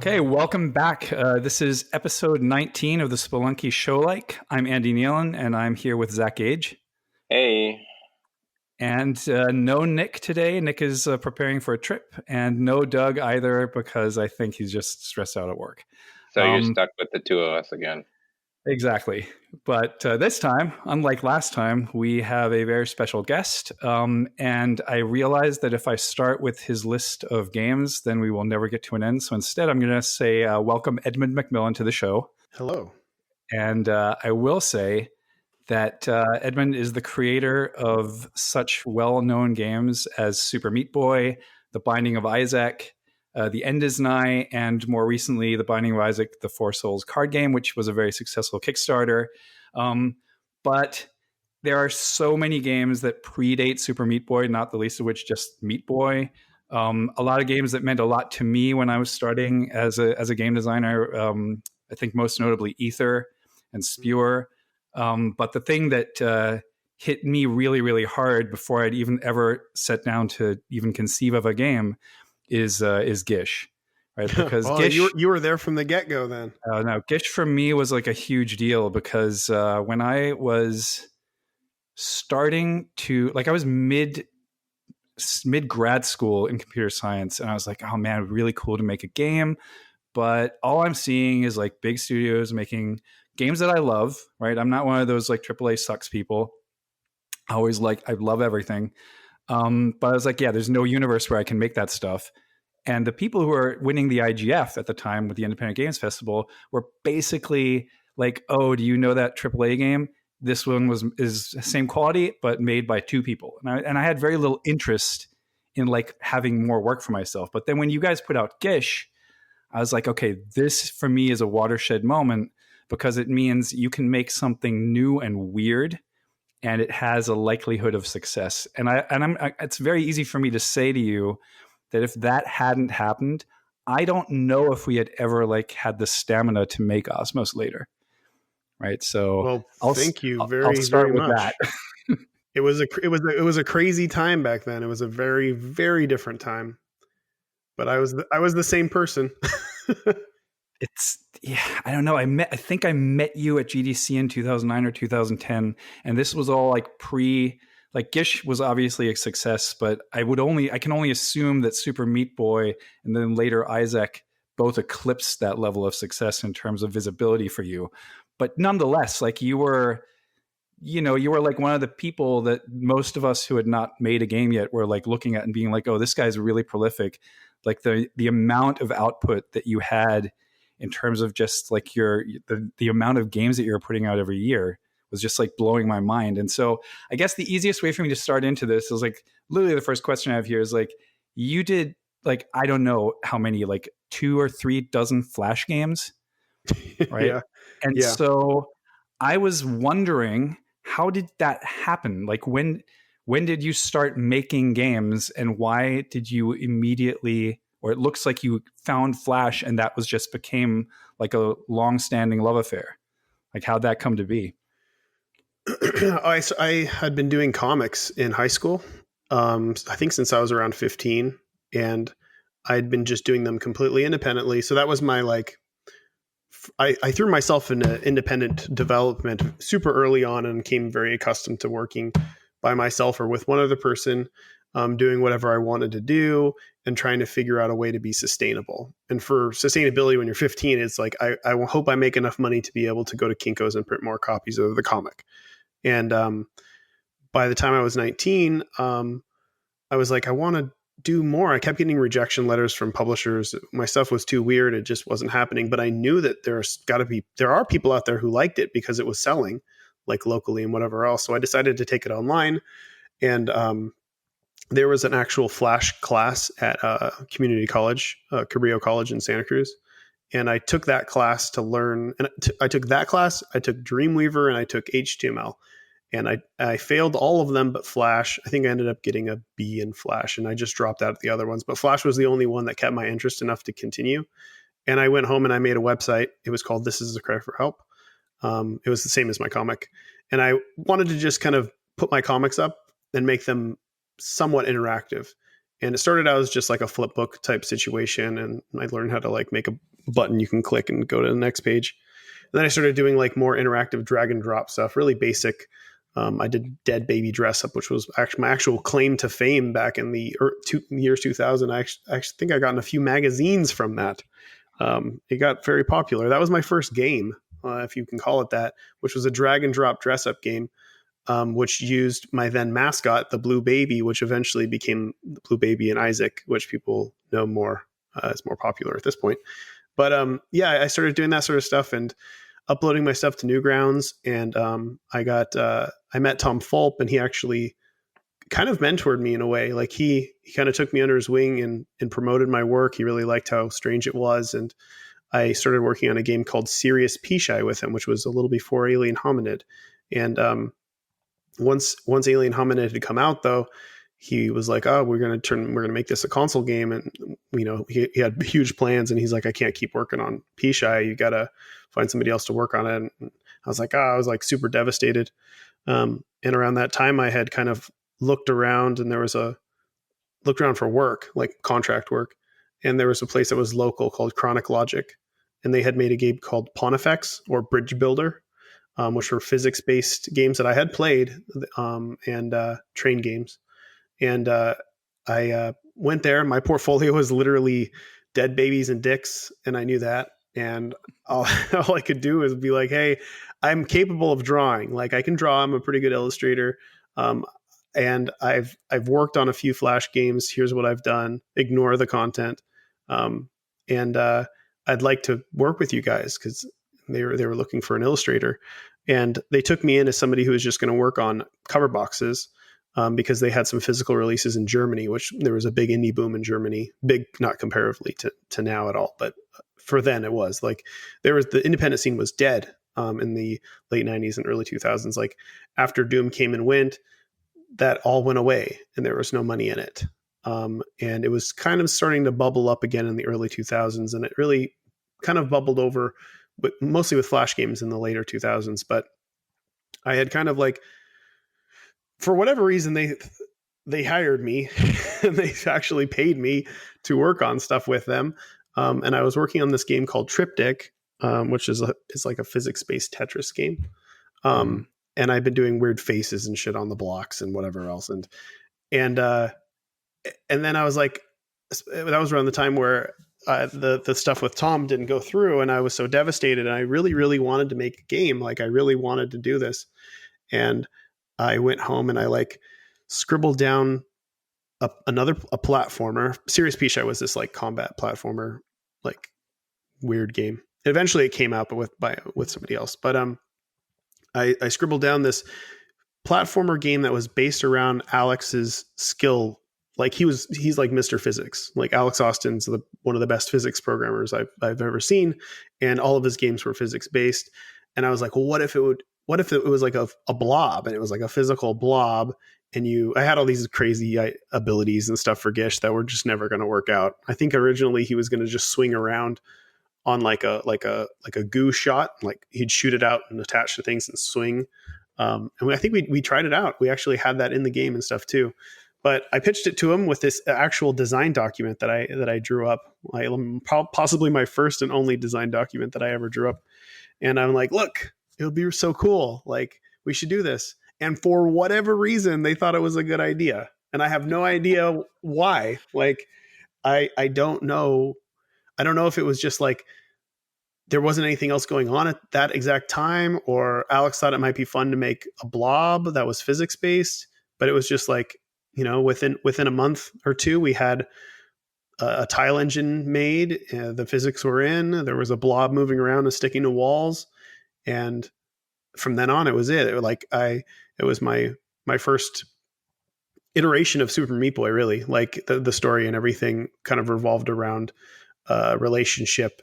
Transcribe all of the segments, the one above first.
Okay, welcome back. This is episode 19 of the Spelunky Showlike. I'm Andy Nealon, and I'm here with Zach Gage. Hey. And no Nick today. Nick is preparing for a trip, and no Doug either, because I think he's just stressed out at work. So you're stuck with the two of us again. Exactly. But this time, unlike last time, we have a very special guest. And I realized that if I start with his list of games, then we will never get to an end. So instead, I'm going to say welcome Edmund McMillen to the show. Hello. And I will say that Edmund is the creator of such well-known games as Super Meat Boy, The Binding of Isaac, The End is Nigh, and more recently, The Binding of Isaac, the Four Souls card game, which was a very successful Kickstarter. But there are so many games that predate Super Meat Boy, not the least of which just Meat Boy. A lot of games that meant a lot to me when I was starting as a game designer. I think most notably Aether and Spewer. But the thing that hit me really, really hard before I'd even ever sat down to even conceive of a game is Gish, right? Because well, Gish, you were there from the get-go then. No, Gish for me was like a huge deal because when I was starting to, like, I was mid grad school in computer science, and I was like, oh man, really cool to make a game. But all I'm seeing is like big studios making games that I love, right? I'm not one of those like AAA sucks people. I love everything. But I was like, yeah, there's no universe where I can make that stuff. And the people who were winning the IGF at the time with the Independent Games Festival were basically like, oh, do you know that AAA game? This one is the same quality, but made by two people. And I had very little interest in like having more work for myself. But then when you guys put out Gish, I was like, okay, this for me is a watershed moment because it means you can make something new and weird, and it has a likelihood of success. And it's very easy for me to say to you that if that hadn't happened, I don't know if we had ever like had the stamina to make Osmos later, right? So, well, thank you I'll very, start very with much. that. It was a crazy time back then. It was a very, very different time. But I was the same person. I don't know. I think I met you at GDC in 2009 or 2010, and this was all like like Gish was obviously a success, but I can only assume that Super Meat Boy and then later Isaac both eclipsed that level of success in terms of visibility for you. But nonetheless, like you were like one of the people that most of us who had not made a game yet were like looking at and being like, oh, this guy's really prolific. Like the amount of output that you had in terms of just like the amount of games that you're putting out every year was just like blowing my mind. And so I guess the easiest way for me to start into this is like literally the first question I have here is like, you did like, I don't know how many, like 2 or 3 dozen Flash games, right? Yeah. And so I was wondering, how did that happen? Like when did you start making games, and why did you immediately, or it looks like you found Flash and that was just became like a long-standing love affair? Like how'd that come to be? I had been doing comics in high school, I think since I was around 15, and I'd been just doing them completely independently. So that was my like, I threw myself into independent development super early on and became very accustomed to working by myself or with one other person, doing whatever I wanted to do and trying to figure out a way to be sustainable. And for sustainability when you're 15, it's like, I hope I make enough money to be able to go to Kinko's and print more copies of the comic. And by the time I was 19, I was like, I want to do more. I kept getting rejection letters from publishers. My stuff was too weird. It just wasn't happening. But I knew that there are people out there who liked it because it was selling like locally and whatever else. So I decided to take it online. And there was an actual Flash class at community college, Cabrillo College in Santa Cruz. And I took that class to learn. And I took that class. I took Dreamweaver and I took HTML. And I failed all of them but Flash. I think I ended up getting a B in Flash, and I just dropped out of the other ones. But Flash was the only one that kept my interest enough to continue. And I went home and I made a website. It was called This Is a Cry for Help. It was the same as my comic. And I wanted to just kind of put my comics up and make them somewhat interactive. And it started out as just like a flip book type situation. And I learned how to like make a button you can click and go to the next page. And then I started doing like more interactive drag and drop stuff, really basic. I did Dead Baby Dress Up, which was actually my actual claim to fame back in the years 2000. I actually think I got in a few magazines from that. It got very popular. That was my first game, if you can call it that, which was a drag and drop dress up game, which used my then mascot, the Blue Baby, which eventually became the Blue Baby and Isaac, which people know more. It's more popular at this point. But yeah, I started doing that sort of stuff and uploading my stuff to Newgrounds. And I met Tom Fulp, and he actually kind of mentored me in a way. Like he kind of took me under his wing and promoted my work. He really liked how strange it was. And I started working on a game called Serious Pishai with him, which was a little before Alien Hominid. And once Alien Hominid had come out, though, he was like, "Oh, we're gonna make this a console game." And he had huge plans, and he's like, "I can't keep working on Pishai. You gotta find somebody else to work on it." And I was like, I was like super devastated. And around that time, I had kind of looked around, and looked around for work, like contract work. And there was a place that was local called Chronic Logic, and they had made a game called Pontifex or Bridge Builder, which were physics-based games that I had played, and train games. And I went there. My portfolio was literally dead babies and dicks, and I knew that. And all I could do is be like, "Hey, I'm capable of drawing. Like I can draw. I'm a pretty good illustrator. And I've worked on a few Flash games. Here's what I've done. Ignore the content. And I'd like to work with you guys," because they were looking for an illustrator. And they took me in as somebody who was just going to work on cover boxes, because they had some physical releases in Germany, which there was a big indie boom in Germany. Big, not comparatively to now at all, but for then it was like the independent scene was dead in the late 90s and early 2000s. Like after Doom came and went, that all went away and there was no money in it. And it was kind of starting to bubble up again in the early 2000s, and it really kind of bubbled over, but mostly with Flash games in the later 2000s. But I had kind of like, for whatever reason, they hired me and they actually paid me to work on stuff with them. And I was working on this game called Triptych, which is like a physics-based Tetris game. And I've been doing weird faces and shit on the blocks and whatever else. And then I was like, that was around the time where the stuff with Tom didn't go through, and I was so devastated. And I really, really wanted to make a game. Like I really wanted to do this. And I went home and I like scribbled down a platformer. Serious Pishai was this like combat platformer, like weird game. Eventually it came out, but with somebody else. But I scribbled down this platformer game that was based around Alex's skill. Like he's like Mr. Physics. Like Alex Austin's one of the best physics programmers I've ever seen, and all of his games were physics based. And I was like, well, what if it was like a blob, and it was like a physical blob, and I had all these crazy abilities and stuff for Gish that were just never going to work out. I think originally he was going to just swing around on like a goo shot, like he'd shoot it out and attach to things and swing. And I think we tried it out. We actually had that in the game and stuff too. But I pitched it to him with this actual design document that I drew up, possibly my first and only design document that I ever drew up. And I'm like, look, it would be so cool. Like we should do this. And for whatever reason, they thought it was a good idea. And I have no idea why. Like, I don't know. I don't know if it was just like there wasn't anything else going on at that exact time, or Alex thought it might be fun to make a blob that was physics based. But it was just like, within a month or two, we had a tile engine made. The physics were in. There was a blob moving around and sticking to walls. And from then on, it was it. It was my first iteration of Super Meat Boy, really. Like the story and everything kind of revolved around relationship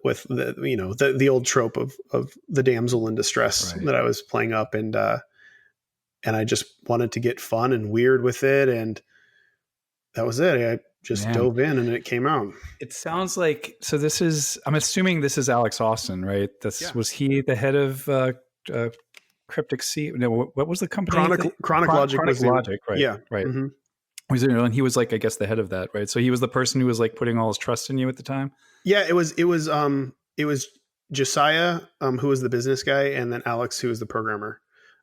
with the old trope of the damsel in distress, right, that I was playing up. And I just wanted to get fun and weird with it. And that was it. I just dove in and it came out. It sounds like, I'm assuming this is Alex Austin, right? Was he the head of Cryptic Sea? No, what was the company? Chronic Logic. Right. Yeah. Right. Mm-hmm. And he was like, I guess, the head of that, right? So he was the person who was like putting all his trust in you at the time? Yeah, it was Josiah, who was the business guy, and then Alex, who was the programmer.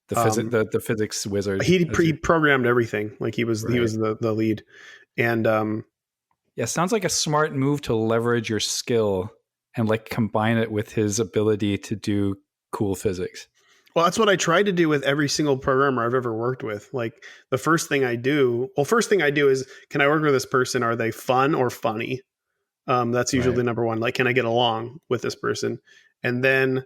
The physics wizard. He programmed everything. Like he was Right. the lead. And yeah, sounds like a smart move to leverage your skill and like combine it with his ability to do cool physics. well, that's what I tried to do with every single programmer I've ever worked with. Like the first thing I do is, can I work with this person? Are they fun or funny? That's usually Right. number one. Like, can I get along with this person? And then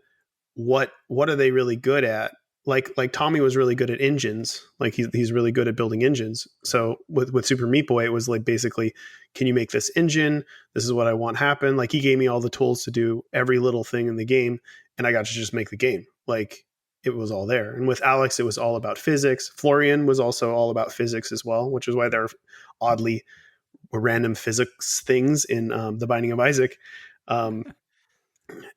what are they really good at? Like Tommy was really good at engines. Like he's really good at building engines. So with Super Meat Boy, it was like basically, can you make this engine? This is what I want happen. Like he gave me all the tools to do every little thing in the game, and I got to just make the game. Like it was all there. And with Alex, it was all about physics. Florian was also all about physics as well, which is why there are oddly random physics things in The Binding of Isaac.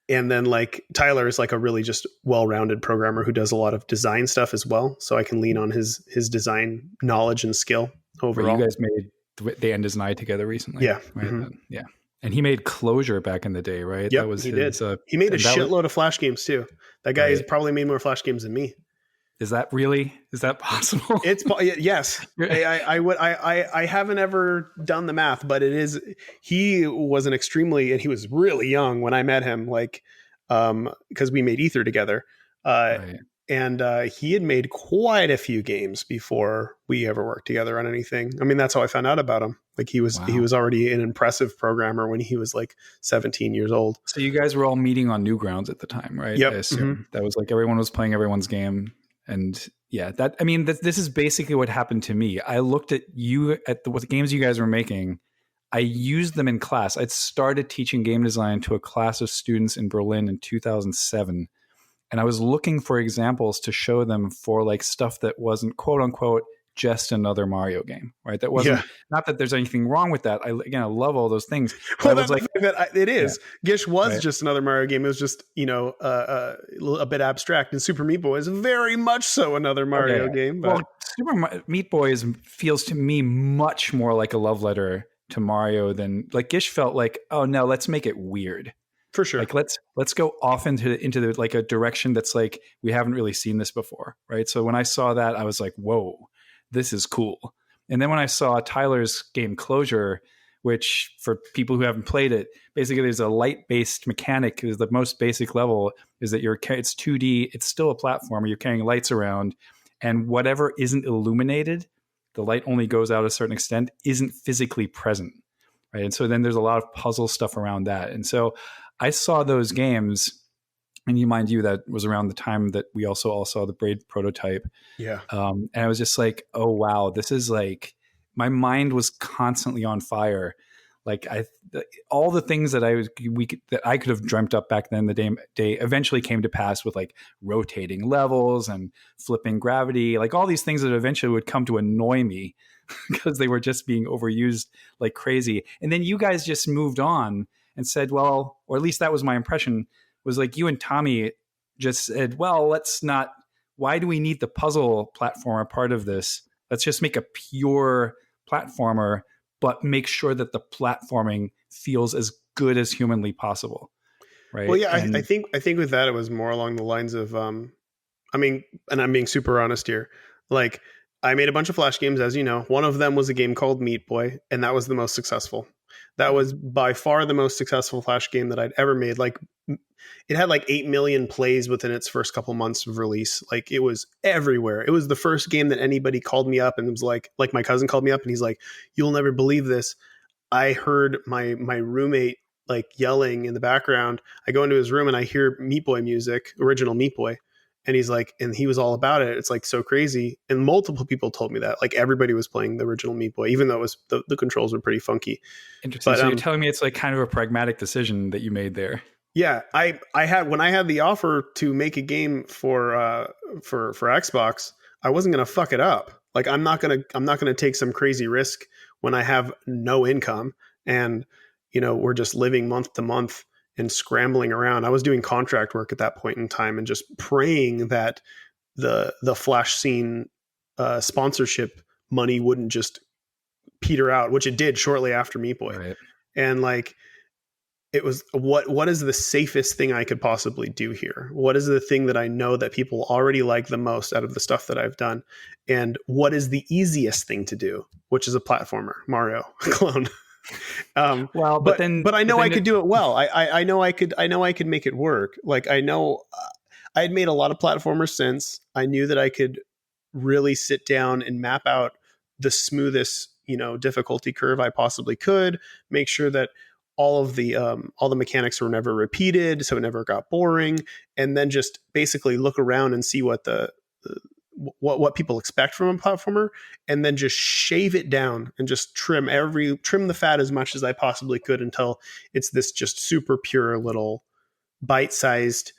And then like Tyler is like a really just well-rounded programmer who does a lot of design stuff as well. So I can lean on his design knowledge and skill overall. But you guys made the End is Nigh together recently. Yeah. Right? Mm-hmm. Yeah. And he made Closure back in the day, right? Yep, That was he his, did. He made a shitload of Flash games too. That guy has probably made more Flash games than me. Is that possible? It's yes. I haven't ever done the math, but it is. He was and he was really young when I met him. Like, because we made Aether together, Right. and he had made quite a few games before we ever worked together on anything. I mean, that's how I found out about him. Like he was already an impressive programmer when he was like 17 years old. So you guys were all meeting on Newgrounds at the time, right? Yep. I assume that was like everyone was playing everyone's game. And yeah, this is basically what happened to me. I looked at what the games you guys were making. I used them in class. I'd started teaching game design to a class of students in Berlin in 2007. And I was looking for examples to show them for like stuff that wasn't quote unquote just another Mario game, right? That wasn't, not that there's anything wrong with that. I love all those things. Well, that's like that it is. Yeah. Gish was just another Mario game. It was just, a bit abstract. And Super Meat Boy is very much so another Mario game. But... Well, Super Meat Boy feels to me much more like a love letter to Mario than like Gish felt like, oh no, let's make it weird. For sure. Like let's go off into the like a direction that's like we haven't really seen this before, right? So when I saw that, I was like, whoa, this is cool. And then when I saw Tyler's game Closure, which for people who haven't played it, basically there's a light-based mechanic. Is the most basic level is that it's 2D, it's still a platformer. You're carrying lights around, and whatever isn't illuminated, the light only goes out a certain extent, isn't physically present, right? And so then there's a lot of puzzle stuff around that. And so I saw those games, and mind you, that was around the time that we also all saw the Braid prototype. Yeah. And I was just like, oh, wow, this is like, my mind was constantly on fire. Like all the things that I could have dreamt up back then, the day eventually came to pass with like rotating levels and flipping gravity, like all these things that eventually would come to annoy me because they were just being overused like crazy. And then you guys just moved on and said, well, or at least that was my impression, was like you and Tommy just said, well, why do we need the puzzle platformer part of this? Let's just make a pure platformer, but make sure that the platforming feels as good as humanly possible. Right. Well, yeah, I think with that, it was more along the lines of, and I'm being super honest here. Like I made a bunch of Flash games, as you know. One of them was a game called Meat Boy, and that was the most successful. That was by far the most successful Flash game that I'd ever made. Like it had like 8 million plays within its first couple months of release. Like it was everywhere. It was the first game that anybody called me up and it was like my cousin called me up and he's like, you'll never believe this. I heard my roommate like yelling in the background. I go into his room and I hear Meat Boy music, original Meat Boy. And he's like, and he was all about it. It's like so crazy. And multiple people told me that. Like everybody was playing the original Meat Boy, even though it was the controls were pretty funky. Interesting. But, so you're telling me it's like kind of a pragmatic decision that you made there. Yeah, I had the offer to make a game for Xbox, I wasn't gonna fuck it up. Like I'm not gonna take some crazy risk when I have no income and we're just living month to month and scrambling around. I was doing contract work at that point in time and just praying that the Flash scene sponsorship money wouldn't just peter out, which it did shortly after Meat Boy. Right. And like it was what is the safest thing I could possibly do here? What is the thing that I know that people already like the most out of the stuff that I've done? And what is the easiest thing to do, which is a platformer, Mario clone. Well, but I know I could do it well. I know I could make it work. Like I know I had made a lot of platformers since. I knew that I could really sit down and map out the smoothest, difficulty curve I possibly could, make sure that all the mechanics were never repeated, so it never got boring, and then just basically look around and see what what people expect from a platformer, and then just shave it down and just trim the fat as much as I possibly could until it's this just super pure little bite-sized,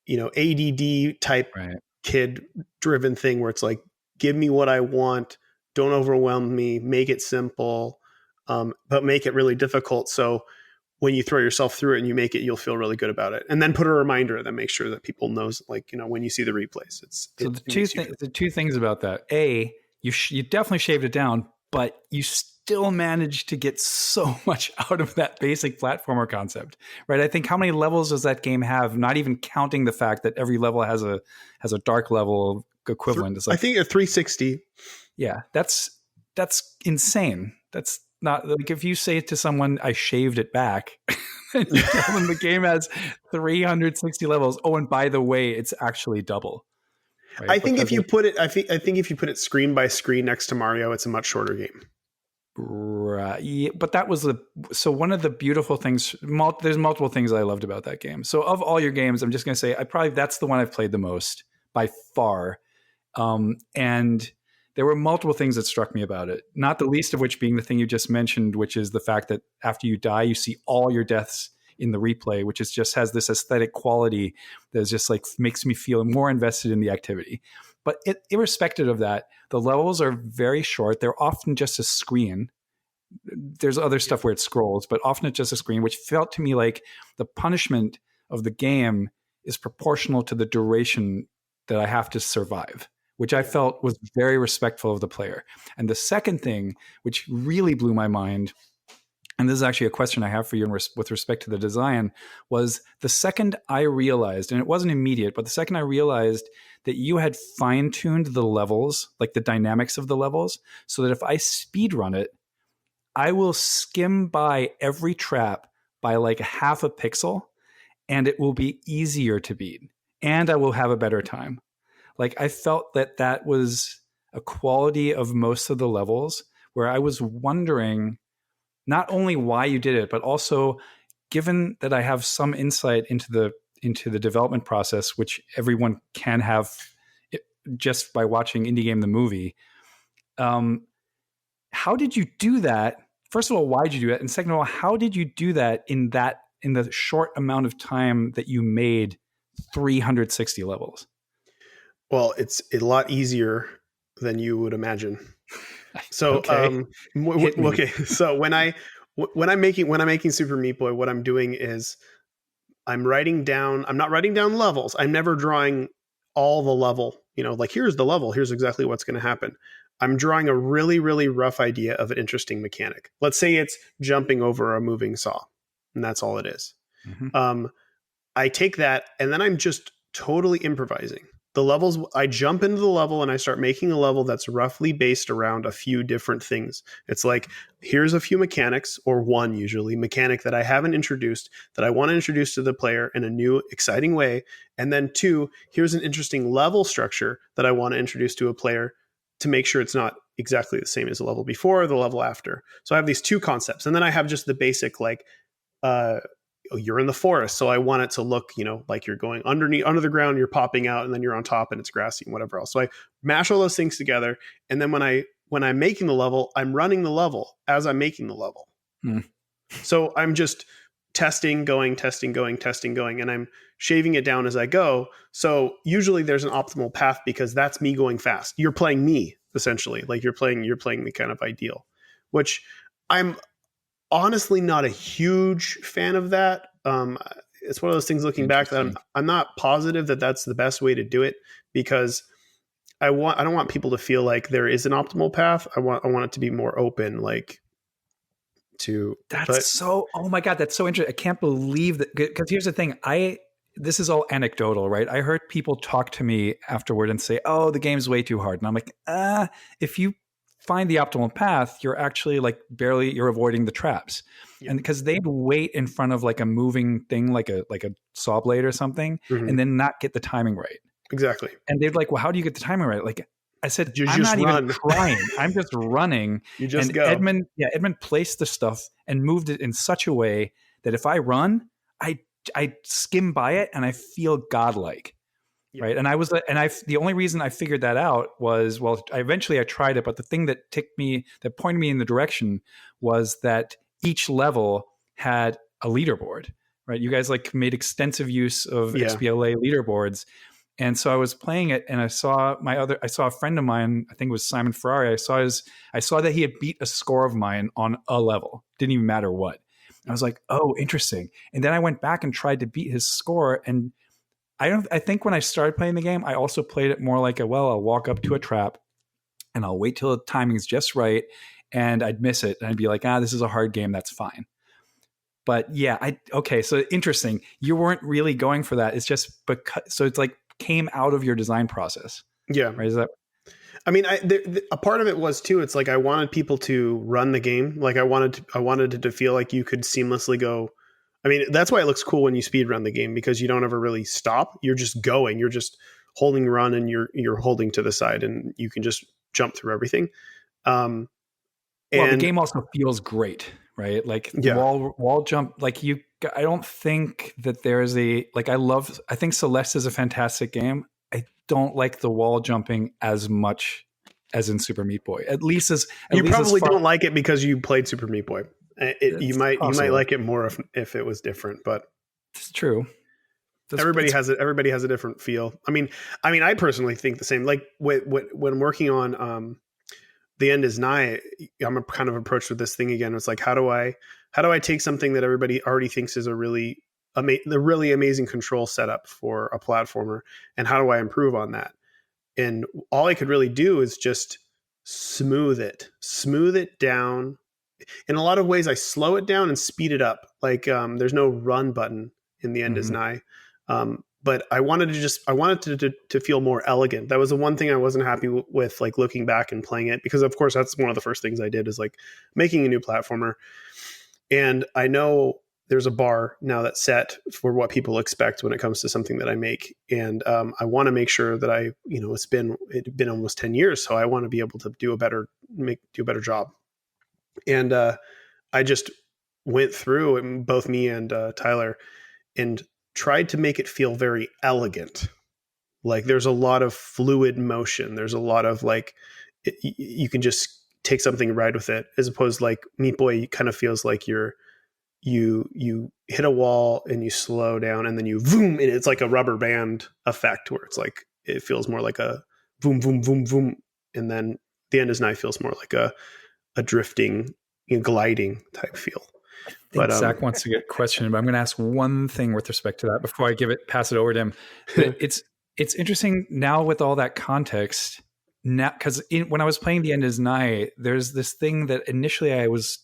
ADD type kid driven thing where it's like, give me what I want, don't overwhelm me, make it simple, but make it really difficult. So when you throw yourself through it and you make it, you'll feel really good about it. And then put a reminder that makes sure that people knows, like, when you see the replays. The two things about that. A, you definitely shaved it down, but you still managed to get so much out of that basic platformer concept, right? I think how many levels does that game have? Not even counting the fact that every level has a dark level equivalent. It's like, I think a 360. Yeah, that's insane. That's not like if you say to someone, I shaved it back, and you tell them the game has 360 levels. Oh, and by the way, it's actually double. Right? I think if you put it screen by screen next to Mario, it's a much shorter game. Right. Yeah, but that was one of the beautiful things. There's multiple things I loved about that game. So of all your games, I'm just going to say that's the one I've played the most by far. And there were multiple things that struck me about it, not the least of which being the thing you just mentioned, which is the fact that after you die, you see all your deaths in the replay, which is just has this aesthetic quality that is just like makes me feel more invested in the activity. But irrespective of that, the levels are very short. They're often just a screen. There's other stuff where it scrolls, but often it's just a screen, which felt to me like the punishment of the game is proportional to the duration that I have to survive, which I felt was very respectful of the player. And the second thing, which really blew my mind, and this is actually a question I have for you with respect to the design, was the second I realized, and it wasn't immediate, but the second I realized that you had fine-tuned the levels, like the dynamics of the levels, so that if I speedrun it, I will skim by every trap by like half a pixel, and it will be easier to beat, and I will have a better time. Like I felt that was a quality of most of the levels where I was wondering not only why you did it, but also given that I have some insight into the development process, which everyone can have just by watching Indie Game the movie. How did you do that? First of all, why did you do that? And second of all, how did you do that in the short amount of time that you made 360 levels? Well, it's a lot easier than you would imagine. So, okay. So when I'm making Super Meat Boy, what I'm doing is I'm not writing down levels. I'm never drawing all the level, like here's the level, here's exactly what's going to happen. I'm drawing a really, really rough idea of an interesting mechanic. Let's say it's jumping over a moving saw, and that's all it is. Mm-hmm. I take that, and then I'm just totally improvising. The levels, I jump into the level and I start making a level that's roughly based around a few different things. It's like, here's a few mechanics, or one usually mechanic that I haven't introduced that I want to introduce to the player in a new, exciting way. And then two, here's an interesting level structure that I want to introduce to a player to make sure it's not exactly the same as the level before or the level after. So I have these two concepts. And then I have just the basic, like, you're in the forest, so I want it to look, like you're going under the ground, you're popping out, and then you're on top and it's grassy and whatever else. So I mash all those things together, and then when I'm making the level, I'm running the level as I'm making the level. So I'm just testing, going, and I'm shaving it down as I go. So usually there's an optimal path because that's me going fast. You're playing me, essentially. Like you're playing the kind of ideal, which I'm honestly not a huge fan of that. It's one of those things looking back that I'm not positive that that's the best way to do it, because I don't want people to feel like there is an optimal path. I want it to be more open. Like, Oh my God, that's so interesting. I can't believe that, because here's the thing. This is all anecdotal, right? I heard people talk to me afterward and say, oh, the game's way too hard. And I'm like, if you find the optimal path, you're actually like you're avoiding the traps. Yeah. And because they'd wait in front of like a moving thing, like a saw blade or something, and then not get the timing right. Exactly. And they'd like, well, how do you get the timing right? Like I said, I'm just not run. even trying. I'm just running. You just and go. Edmund placed the stuff and moved it in such a way that if I run, I skim by it and I feel godlike. Yeah. Right. And the only reason I figured that out was, well, eventually I tried it, but the thing that pointed me in the direction was that each level had a leaderboard, right? You guys like made extensive use of XBLA leaderboards. And so I was playing it and I saw a friend of mine, I think it was Simon Ferrari. I saw that he had beat a score of mine on a level. Didn't even matter what. I was like, oh, interesting. And then I went back and tried to beat his score. And I think when I started playing the game, I also played it more like I'll walk up to a trap and I'll wait till the timing's just right. And I'd miss it. And I'd be like, this is a hard game. That's fine. But yeah, okay. So interesting. You weren't really going for that. It's just so it's like came out of your design process. Yeah. Right. Is that? I mean, a part of it was too. It's like I wanted people to run the game. Like I wanted it to feel like you could seamlessly go. I mean, that's why it looks cool when you speed run the game, because you don't ever really stop. You're just going. You're just holding run and you're holding to the side, and you can just jump through everything. Well, the game also feels great, right? Like wall jump. Like I don't think that there's I think Celeste is a fantastic game. I don't like the wall jumping as much as in Super Meat Boy. You probably don't like it because you played Super Meat Boy. You might like it more if it was different, but it's true. Everybody has a different feel. I mean, I personally think the same. Like when working on The End is Nigh, I'm kind of approached with this thing again. It's like, how do I take something that everybody already thinks is the really amazing control setup for a platformer, and how do I improve on that? And all I could really do is just smooth it down. In a lot of ways, I slow it down and speed it up. Like there's no run button in The End is Nigh. But I wanted to feel more elegant. That was the one thing I wasn't happy with, like looking back and playing it, because of course that's one of the first things I did is like making a new platformer. And I know there's a bar now that's set for what people expect when it comes to something that I make. And I want to make sure that it's been almost 10 years. So I want to be able to do a better job. And I just went through, and both me and Tyler, and tried to make it feel very elegant. Like there's a lot of fluid motion. There's a lot of like, you can just take something and ride with it, as opposed to like Meat Boy kind of feels like you hit a wall and you slow down and then you boom, and it's like a rubber band effect where it's like, it feels more like a boom, boom, boom, boom. And then The End is Nigh feels more like a drifting, gliding type feel. But Zach wants to get questioned, but I'm going to ask one thing with respect to that before I pass it over to him. It's interesting now with all that context. Now, because when I was playing The End is Nigh, there's this thing that initially I was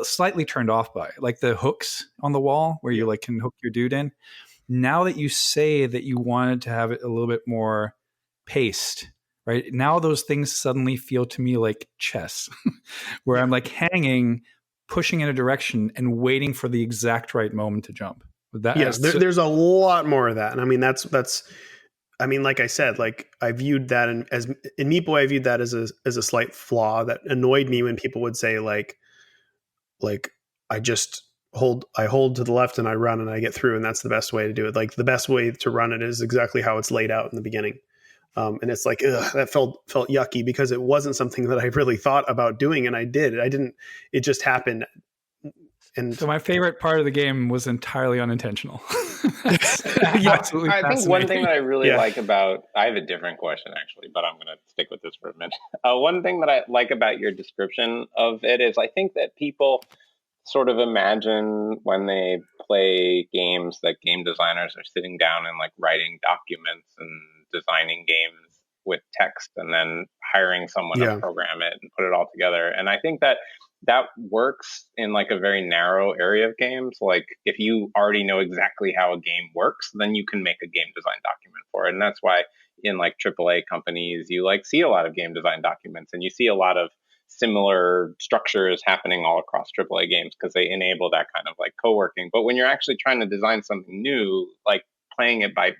slightly turned off by, like the hooks on the wall where you like can hook your dude in. Now that you say that you wanted to have it a little bit more paced, right? Now those things suddenly feel to me like chess, where I'm like hanging, pushing in a direction and waiting for the exact right moment to jump. There's a lot more of that. And I mean, that's, like I said, like I viewed that in Meat Boy, I viewed that as a slight flaw that annoyed me when people would say like I just hold to the left and I run and I get through, and that's the best way to do it. Like the best way to run it is exactly how it's laid out in the beginning. And it's like, that felt yucky because it wasn't something that I really thought about doing. And I did. It just happened. And so my favorite part of the game was entirely unintentional. Absolutely I think one thing that I really like about, I have a different question actually, but I'm going to stick with this for a minute. One thing that I like about your description of it is I think that people sort of imagine when they play games that game designers are sitting down and like writing documents and designing games with text and then hiring someone to program it and put it all together. And I think that that works in like a very narrow area of games. Like if you already know exactly how a game works, then you can make a game design document for it. And that's why in like AAA companies, you like see a lot of game design documents, and you see a lot of similar structures happening all across AAA games because they enable that kind of like co-working. But when you're actually trying to design something new, like doing it by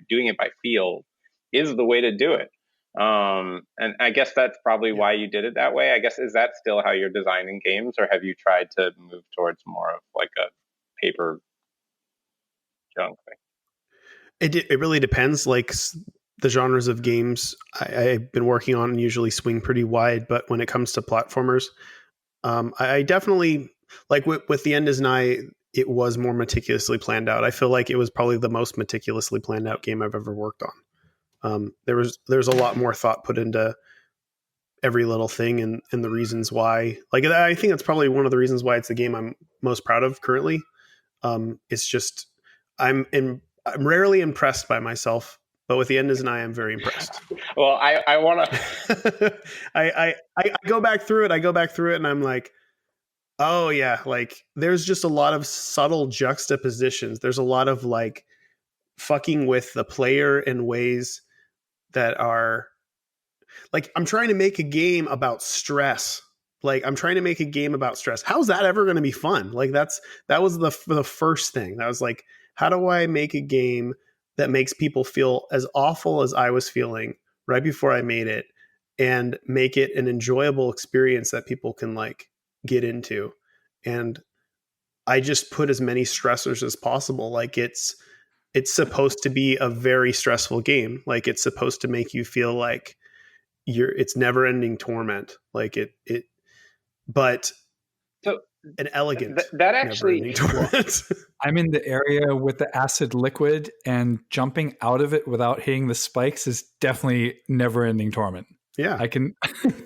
feel is the way to do it. And I guess that's probably why you did it that way. I guess, is that still how you're designing games, or have you tried to move towards more of like a paper junk thing? It really depends. Like the genres of games I've been working on usually swing pretty wide, but when it comes to platformers, I definitely like with The End Is Nigh. It was more meticulously planned out. I feel like it was probably the most meticulously planned out game I've ever worked on. There's a lot more thought put into every little thing and the reasons why. Like I think that's probably one of the reasons why it's the game I'm most proud of currently. It's just I'm rarely impressed by myself, but with The End Is Nigh, I'm very impressed. Well, I want to. I go back through it, and I'm like, oh yeah, like there's just a lot of subtle juxtapositions. There's a lot of like fucking with the player in ways that are like, I'm trying to make a game about stress. How's that ever going to be fun? Like that was the first thing. That was like, how do I make a game that makes people feel as awful as I was feeling right before I made it, and make it an enjoyable experience that people can like get into? And I just put as many stressors as possible. Like it's supposed to be a very stressful game. Like it's supposed to make you feel like it's never ending torment. Like but so an elegant that actually torment. I'm in the area with the acid liquid, and jumping out of it without hitting the spikes is definitely never ending torment. Yeah, I can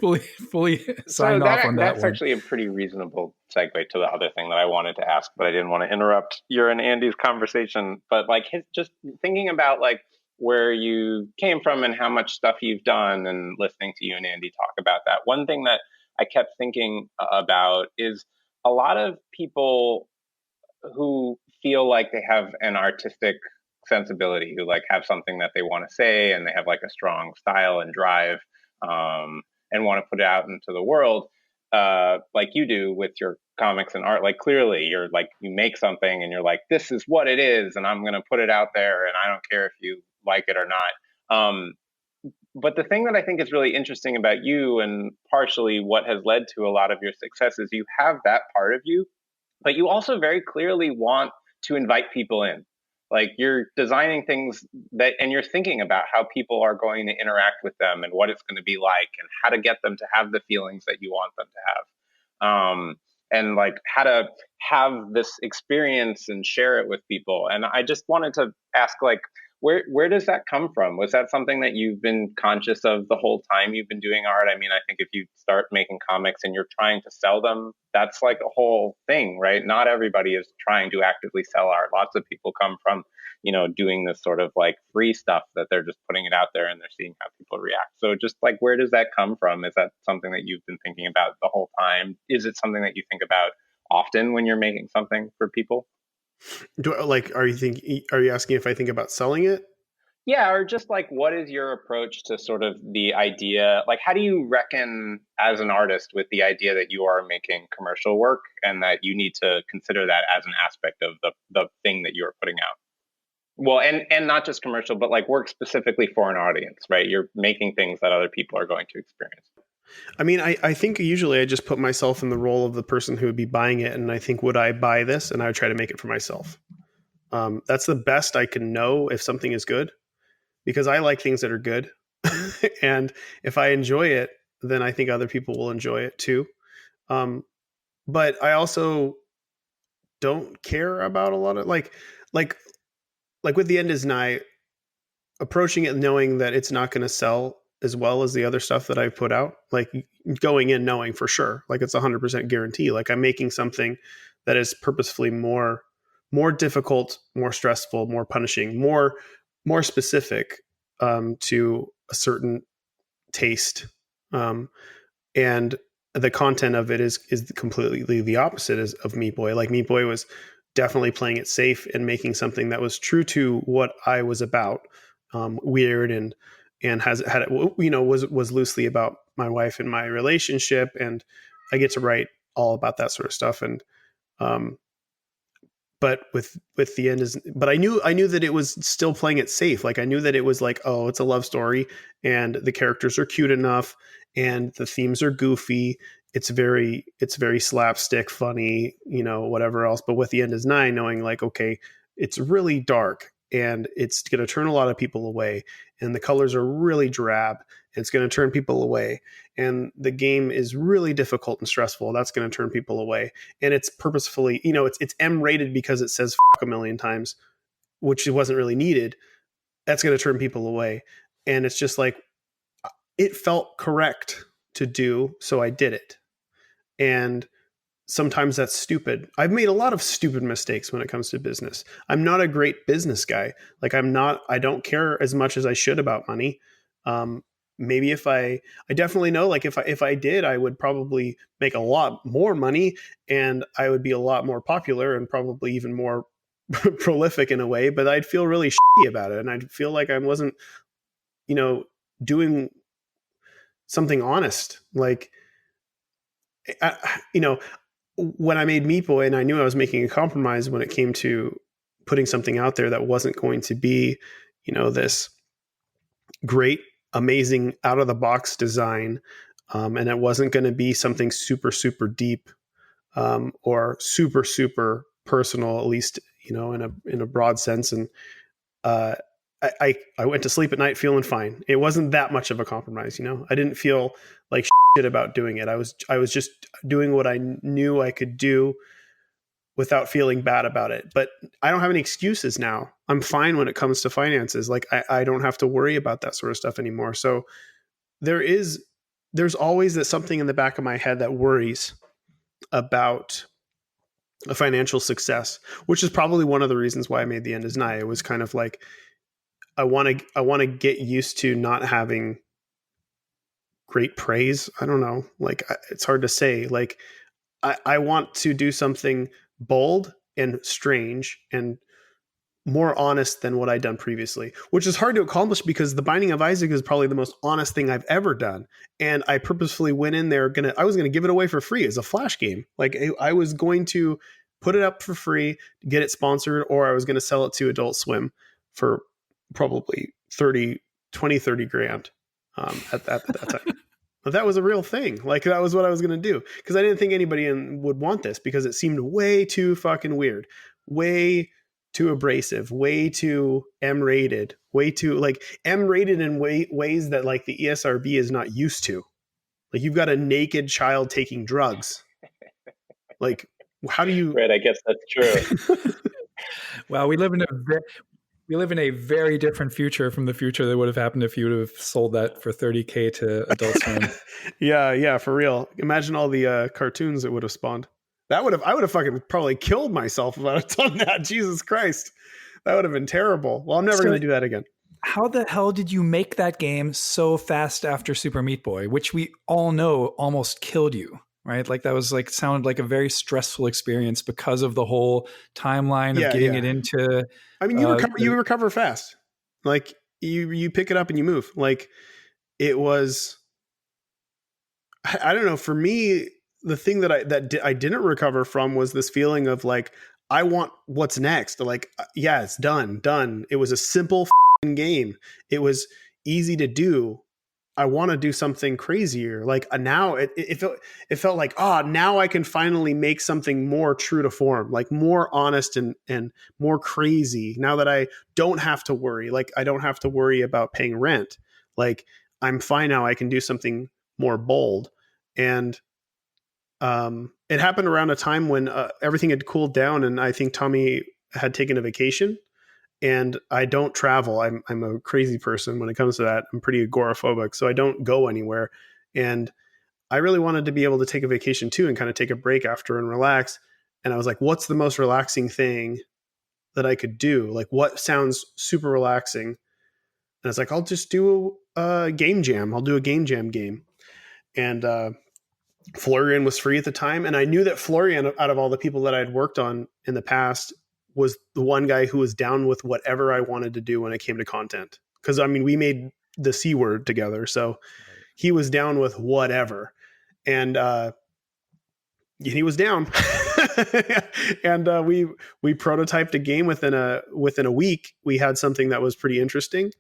fully sign off on that. That's actually a pretty reasonable segue to the other thing that I wanted to ask, but I didn't want to interrupt your and Andy's conversation. But like just thinking about like where you came from and how much stuff you've done, and listening to you and Andy talk about that, one thing that I kept thinking about is a lot of people who feel like they have an artistic sensibility, who like have something that they want to say, and they have like a strong style and drive, and want to put it out into the world, like you do with your comics and art. Like clearly you're like, you make something and you're like, this is what it is, and I'm going to put it out there, and I don't care if you like it or not. But the thing that I think is really interesting about you, and partially what has led to a lot of your success, is you have that part of you, but you also very clearly want to invite people in. Like you're designing things and you're thinking about how people are going to interact with them, and what it's going to be like, and how to get them to have the feelings that you want them to have. And like how to have this experience and share it with people. And I just wanted to ask, like, where does that come from? Was that something that you've been conscious of the whole time you've been doing art? I mean, I think if you start making comics and you're trying to sell them, that's like a whole thing, right? Not everybody is trying to actively sell art. Lots of people come from, doing this sort of like free stuff that they're just putting it out there and they're seeing how people react. So just like, where does that come from? Is that something that you've been thinking about the whole time? Is it something that you think about often when you're making something for people? Are you asking if I think about selling it? Yeah, or just like, what is your approach to sort of the idea? Like, how do you reckon as an artist with the idea that you are making commercial work, and that you need to consider that as an aspect of the thing that you're putting out? Well, and not just commercial, but like work specifically for an audience, right? You're making things that other people are going to experience. I mean, I think usually I just put myself in the role of the person who would be buying it, and I think, would I buy this? And I would try to make it for myself. That's the best I can know if something is good, because I like things that are good. And if I enjoy it, then I think other people will enjoy it too. But I also don't care about a lot of like with The End Is Nigh, approaching it knowing that it's not going to sell as well as the other stuff that I've put out, like going in knowing for sure, like it's 100% guarantee. Like I'm making something that is purposefully more difficult, more stressful, more punishing, more specific to a certain taste. And the content of it is completely the opposite of Meat Boy. Like Meat Boy was definitely playing it safe and making something that was true to what I was about, weird and was loosely about my wife and my relationship, and I get to write all about that sort of stuff. And but with the end is, but I knew that it was still playing it safe. Like I knew that it was like, oh, it's a love story, and the characters are cute enough, and the themes are goofy. It's very slapstick, funny, whatever else. But with the end is Nigh, knowing like, okay, it's really dark, and it's going to turn a lot of people away, and the colors are really drab. It's going to turn people away, and the game is really difficult and stressful. That's going to turn people away, and it's purposefully, it's M rated because it says "fuck" a million times, which it wasn't really needed. That's going to turn people away, and it's just like it felt correct to do, so I did it. And sometimes that's stupid. I've made a lot of stupid mistakes when it comes to business. I'm not a great business guy. Like I don't care as much as I should about money. Maybe if I definitely know, like if I did, I would probably make a lot more money, and I would be a lot more popular and probably even more prolific in a way, but I'd feel really shitty about it. And I'd feel like I wasn't, doing something honest. Like, when I made Meat Boy, and I knew I was making a compromise when it came to putting something out there that wasn't going to be, this great, amazing, out of the box design, and it wasn't going to be something super, super deep, or super, super personal, at least in a broad sense. And I went to sleep at night feeling fine. It wasn't that much of a compromise, I didn't feel like shit about doing it. I was just doing what I knew I could do without feeling bad about it. But I don't have any excuses now. I'm fine when it comes to finances. Like I don't have to worry about that sort of stuff anymore. So there's always that something in the back of my head that worries about a financial success, which is probably one of the reasons why I made The End is Nigh. It was kind of like, I want to get used to not having great praise. I don't know. Like, it's hard to say. Like, I want to do something bold and strange and more honest than what I'd done previously, which is hard to accomplish because The Binding of Isaac is probably the most honest thing I've ever done. And I purposefully went in there I was going to give it away for free as a Flash game. Like I was going to put it up for free, get it sponsored, or I was going to sell it to Adult Swim for probably 30 grand at that time. But that was a real thing. Like that was what I was going to do, because I didn't think anybody would want this, because it seemed way too fucking weird, way too abrasive, way too M-rated, way too like M-rated in ways that like the ESRB is not used to. Like you've got a naked child taking drugs. Like how do you? Right, I guess that's true. Well, we live in a very different future from the future that would have happened if you would have sold that for $30,000 to Adult Swim. Yeah, for real. Imagine all the cartoons it would have spawned. I would have fucking probably killed myself if I'd done that. Jesus Christ. That would have been terrible. Well, I'm never going to do that again. How the hell did you make that game so fast after Super Meat Boy, which we all know almost killed you, right? Like that was like, sounded like a very stressful experience because of the whole timeline of getting it into... I mean, you recover fast. Like you pick it up and you move. Like it was, I don't know. For me, the thing that I didn't recover from was this feeling of like, I want what's next. Like, yeah, it's done. It was a simple game. It was easy to do. I want to do something crazier. Like now it felt like, now I can finally make something more true to form, like more honest and more crazy. Now that I don't have to worry, like I don't have to worry about paying rent. Like I'm fine now. I can do something more bold. And it happened around a time when everything had cooled down, and I think Tommy had taken a vacation. And I don't travel. I'm a crazy person when it comes to that. I'm pretty agoraphobic, so I don't go anywhere. And I really wanted to be able to take a vacation too and kind of take a break after and relax. And I was like, what's the most relaxing thing that I could do? Like what sounds super relaxing? And I was like, I'll just do a game jam. I'll do a game jam game. And Florian was free at the time, and I knew that Florian, out of all the people that I'd worked on in the past, was the one guy who was down with whatever I wanted to do when it came to content. Because I mean, we made the C word together, so he was down with whatever, and he was down. And we prototyped a game within a week. We had something that was pretty interesting,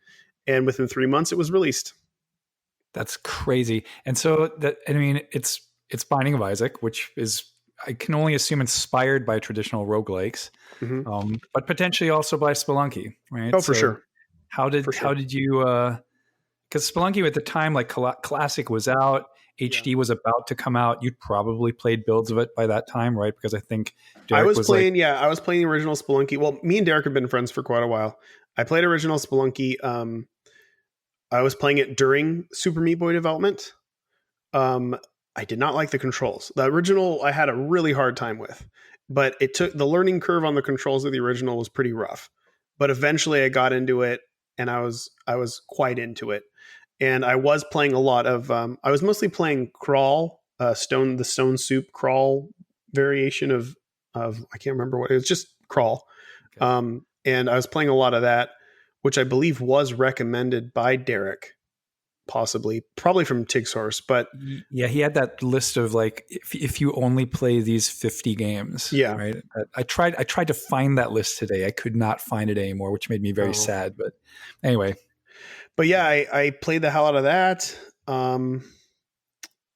and within 3 months, it was released. That's crazy. And so that, I mean, it's Binding of Isaac, which is, I can only assume, inspired by traditional roguelikes, but potentially also by Spelunky, right? Oh, for sure. How did you? Because Spelunky at the time, like Classic was out, HD was about to come out. You'd probably played builds of it by that time, right? Because I think Derek I was playing the original Spelunky. Well, me and Derek have been friends for quite a while. I played original Spelunky. I was playing it during Super Meat Boy development. I did not like the controls. The original I had a really hard time with, but it took the learning curve on the controls of the original was pretty rough. But eventually I got into it, and I was quite into it. And I was playing a lot of I was mostly playing Crawl, the Stone Soup Crawl variation of I can't remember what it was, just Crawl. Okay. And I was playing a lot of that, which I believe was recommended by Derek, probably from Tig's Horse. But yeah, he had that list of like, if you only play these 50 games. Yeah. Right. I tried to find that list today. I could not find it anymore, which made me very sad. But anyway. But yeah, I played the hell out of that.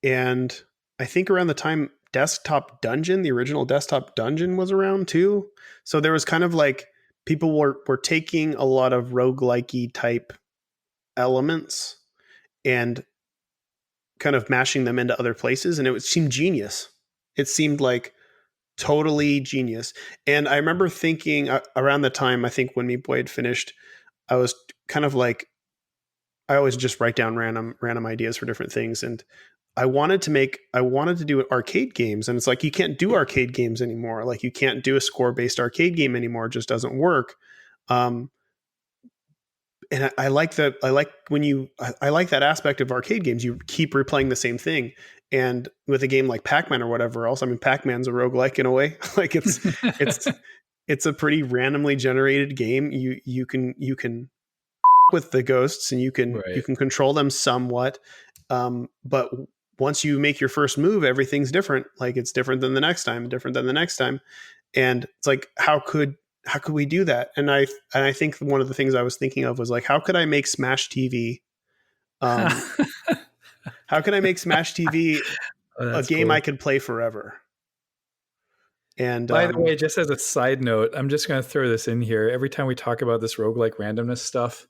And I think around the time Desktop Dungeon, the original Desktop Dungeon, was around too. So there was kind of like, people were taking a lot of roguelike-y type elements and kind of mashing them into other places, and it seemed genius. It seemed like totally genius. And I remember thinking around the time, I think when Meat Boy had finished, I was kind of like, I always just write down random ideas for different things, and I wanted to do arcade games, and it's like, you can't do arcade games anymore. Like, you can't do a score-based arcade game anymore. It just doesn't work. And I like that. I like that aspect of arcade games. You keep replaying the same thing. And with a game like Pac-Man or whatever else, I mean, Pac-Man's a roguelike in a way. Like, it's a pretty randomly generated game. You can with the ghosts, and you can control them somewhat. But once you make your first move, everything's different. Like, it's different than the next time, and it's like, how could we do that? And I think one of the things I was thinking of was like, how could I make Smash TV? How can I make Smash TV a game I could play forever? And by the way, just as a side note, I'm just going to throw this in here. Every time we talk about this roguelike randomness stuff,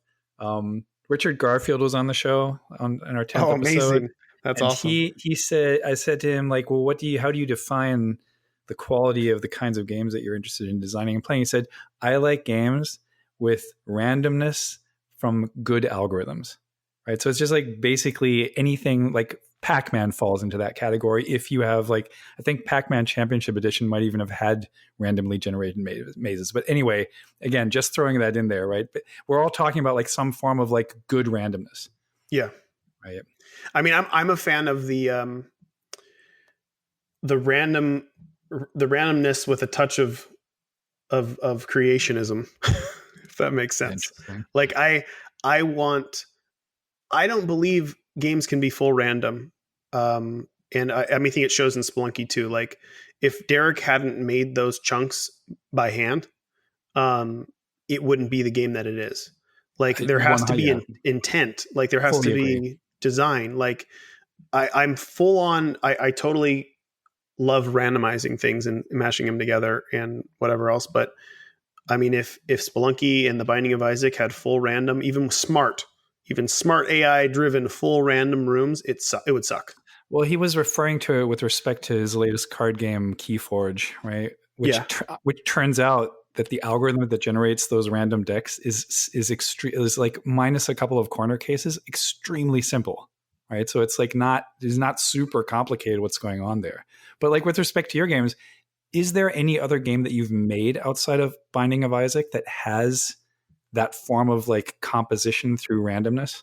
Richard Garfield was on the show in our 10th episode. Amazing. That's awesome. He said, I said to him, like, well, how do you define the quality of the kinds of games that you're interested in designing and playing? He said, I like games with randomness from good algorithms, right? So it's just like basically anything, like Pac-Man falls into that category. If you have, like, I think Pac-Man Championship Edition might even have had randomly generated mazes. But anyway, again, just throwing that in there, right? But we're all talking about like some form of like good randomness. Yeah. Right. I mean, I'm a fan of the randomness with a touch of creationism, if that makes sense. Like, I don't believe games can be full random. And I think it shows in Spelunky too. Like, if Derek hadn't made those chunks by hand, it wouldn't be the game that it is. Like, there has to be intent. Like, there has to be design. Like, I'm full on. I totally love randomizing things and mashing them together and whatever else. But I mean, if Spelunky and the Binding of Isaac had full random, even smart AI driven full random rooms, it would suck. Well, he was referring to it with respect to his latest card game, Keyforge, right? Which turns out that the algorithm that generates those random decks is like, minus a couple of corner cases, extremely simple, right? So it's like it's not super complicated what's going on there. But like, with respect to your games, is there any other game that you've made outside of Binding of Isaac that has that form of like composition through randomness?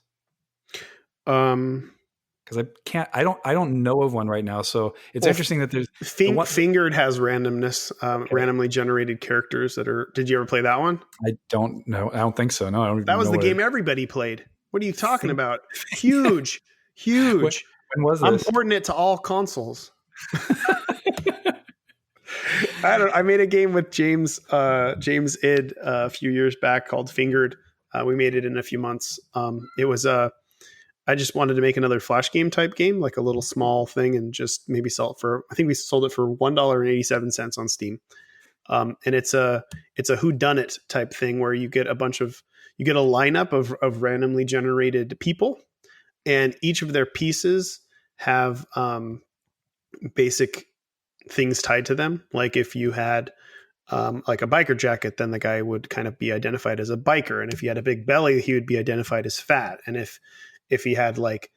Because because I don't know of one right now. So it's interesting that there's Fingered has randomness, randomly generated characters that are. Did you ever play that one? I don't know. I don't think so. No, I don't. That was the game everybody played. What are you talking about? Huge. When was this? I'm porting it to all consoles. I made a game with James Id a few years back called Fingered. We made it in a few months. It was I just wanted to make another flash game type game, like a little small thing, and just maybe sell it for. I think we sold it for $1.87 on Steam. And it's a whodunit type thing where you get a lineup of randomly generated people, and each of their pieces have basic things tied to them. Like if you had like a biker jacket, then the guy would kind of be identified as a biker, and if he had a big belly, he would be identified as fat, and if he had like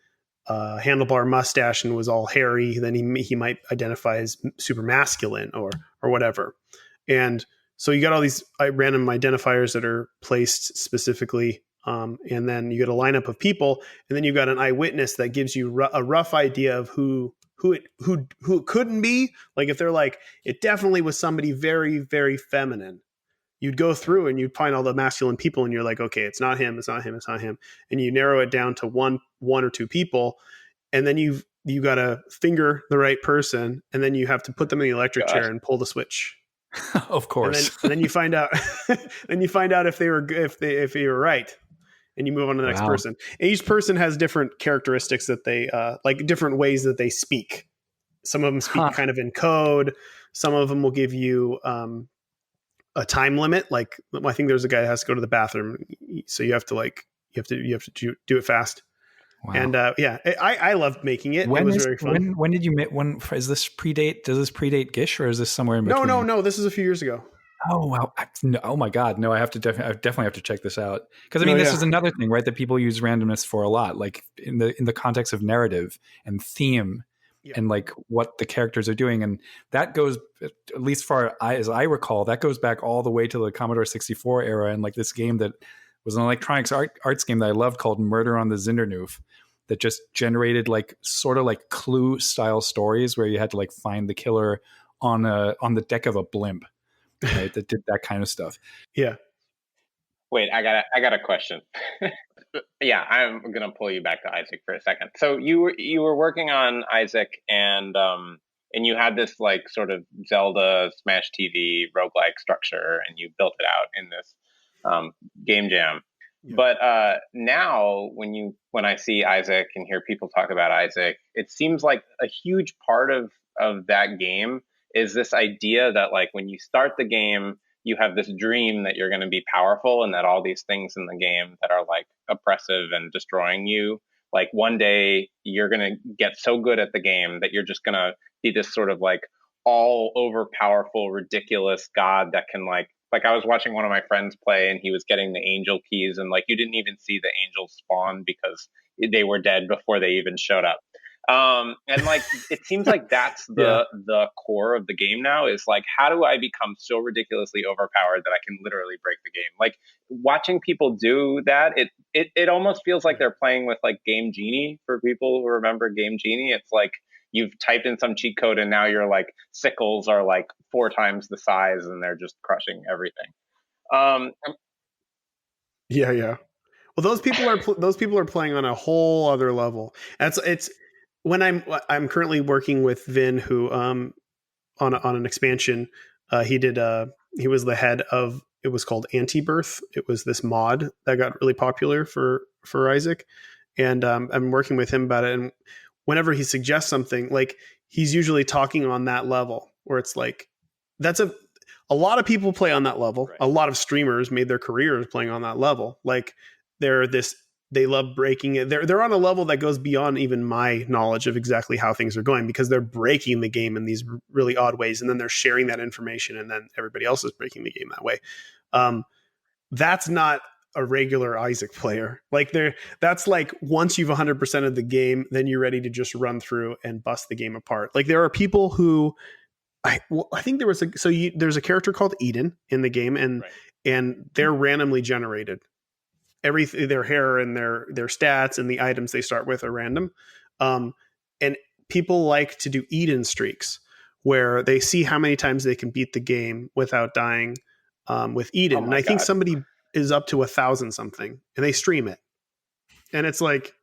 a handlebar mustache and was all hairy, then he might identify as super masculine or whatever. And so you got all these random identifiers that are placed specifically, and then you get a lineup of people, and then you've got an eyewitness that gives you a rough idea of who it couldn't be. Like if they're like, it definitely was somebody very, very feminine, you'd go through and you'd find all the masculine people, and you're like, okay, it's not him, and you narrow it down to one or two people, and then you got to finger the right person, and then you have to put them in the electric chair and pull the switch. Of course. And then you find out if they were right, and you move on to the next person. And each person has different characteristics that they like, different ways that they speak. Some of them speak kind of in code. Some of them will give you a time limit. Like I think there's a guy that has to go to the bathroom, so you have to do it fast. Wow. And I loved making it. It was very fun. When did you make? When is this predate? Does this predate Gish, or is this somewhere in between? No. This is a few years ago. Oh wow! Oh my God! No, I definitely have to check this out, because I mean, this is another thing, right? That people use randomness for a lot, like in the context of narrative and theme, and like what the characters are doing, and that goes, at least far as I recall, that goes back all the way to the Commodore 64 era, and like this game that was an electronics arts game that I loved called Murder on the Zindernoof, that just generated like sort of like Clue style stories where you had to like find the killer on the deck of a blimp, right? That did that kind of stuff. Yeah. Wait, I got a question. Yeah, I'm gonna pull you back to Isaac for a second. So you were working on Isaac, and you had this like sort of Zelda Smash TV roguelike structure, and you built it out in this game jam. Yeah. But now when I see Isaac and hear people talk about Isaac, it seems like a huge part of that game is this idea that like when you start the game, you have this dream that you're going to be powerful, and that all these things in the game that are like oppressive and destroying you, like one day you're going to get so good at the game that you're just going to be this sort of like all over powerful, ridiculous god that can like I was watching one of my friends play, and he was getting the angel keys, and like you didn't even see the angels spawn because they were dead before they even showed up. And like it seems like that's the core of the game now, is like, how do I become so ridiculously overpowered that I can literally break the game? Like watching people do that, it almost feels like they're playing with like Game Genie. For people who remember Game Genie, it's like you've typed in some cheat code, and now your like sickles are like 4 times the size, and they're just crushing everything. Yeah. Well, those people are playing on a whole other level. It's when I'm currently working with Vin, who on an expansion, he was the head of, it was called Antibirth. It was this mod that got really popular for Isaac, and I'm working with him about it. And whenever he suggests something, like he's usually talking on that level, where it's like that's a lot of people play on that level. Right. A lot of streamers made their careers playing on that level. Like they love breaking it. They're on a level that goes beyond even my knowledge of exactly how things are going, because they're breaking the game in these really odd ways, and then they're sharing that information, and then everybody else is breaking the game that way. That's not a regular Isaac player. Like that's like once you've 100% of the game, then you're ready to just run through and bust the game apart. Like there are people who I think there's a character called Eden in the game, and they're randomly generated. Their hair and their stats and the items they start with are random. And people like to do Eden streaks where they see how many times they can beat the game without dying with Eden. And I think somebody is up to 1,000 something and they stream it. And it's like,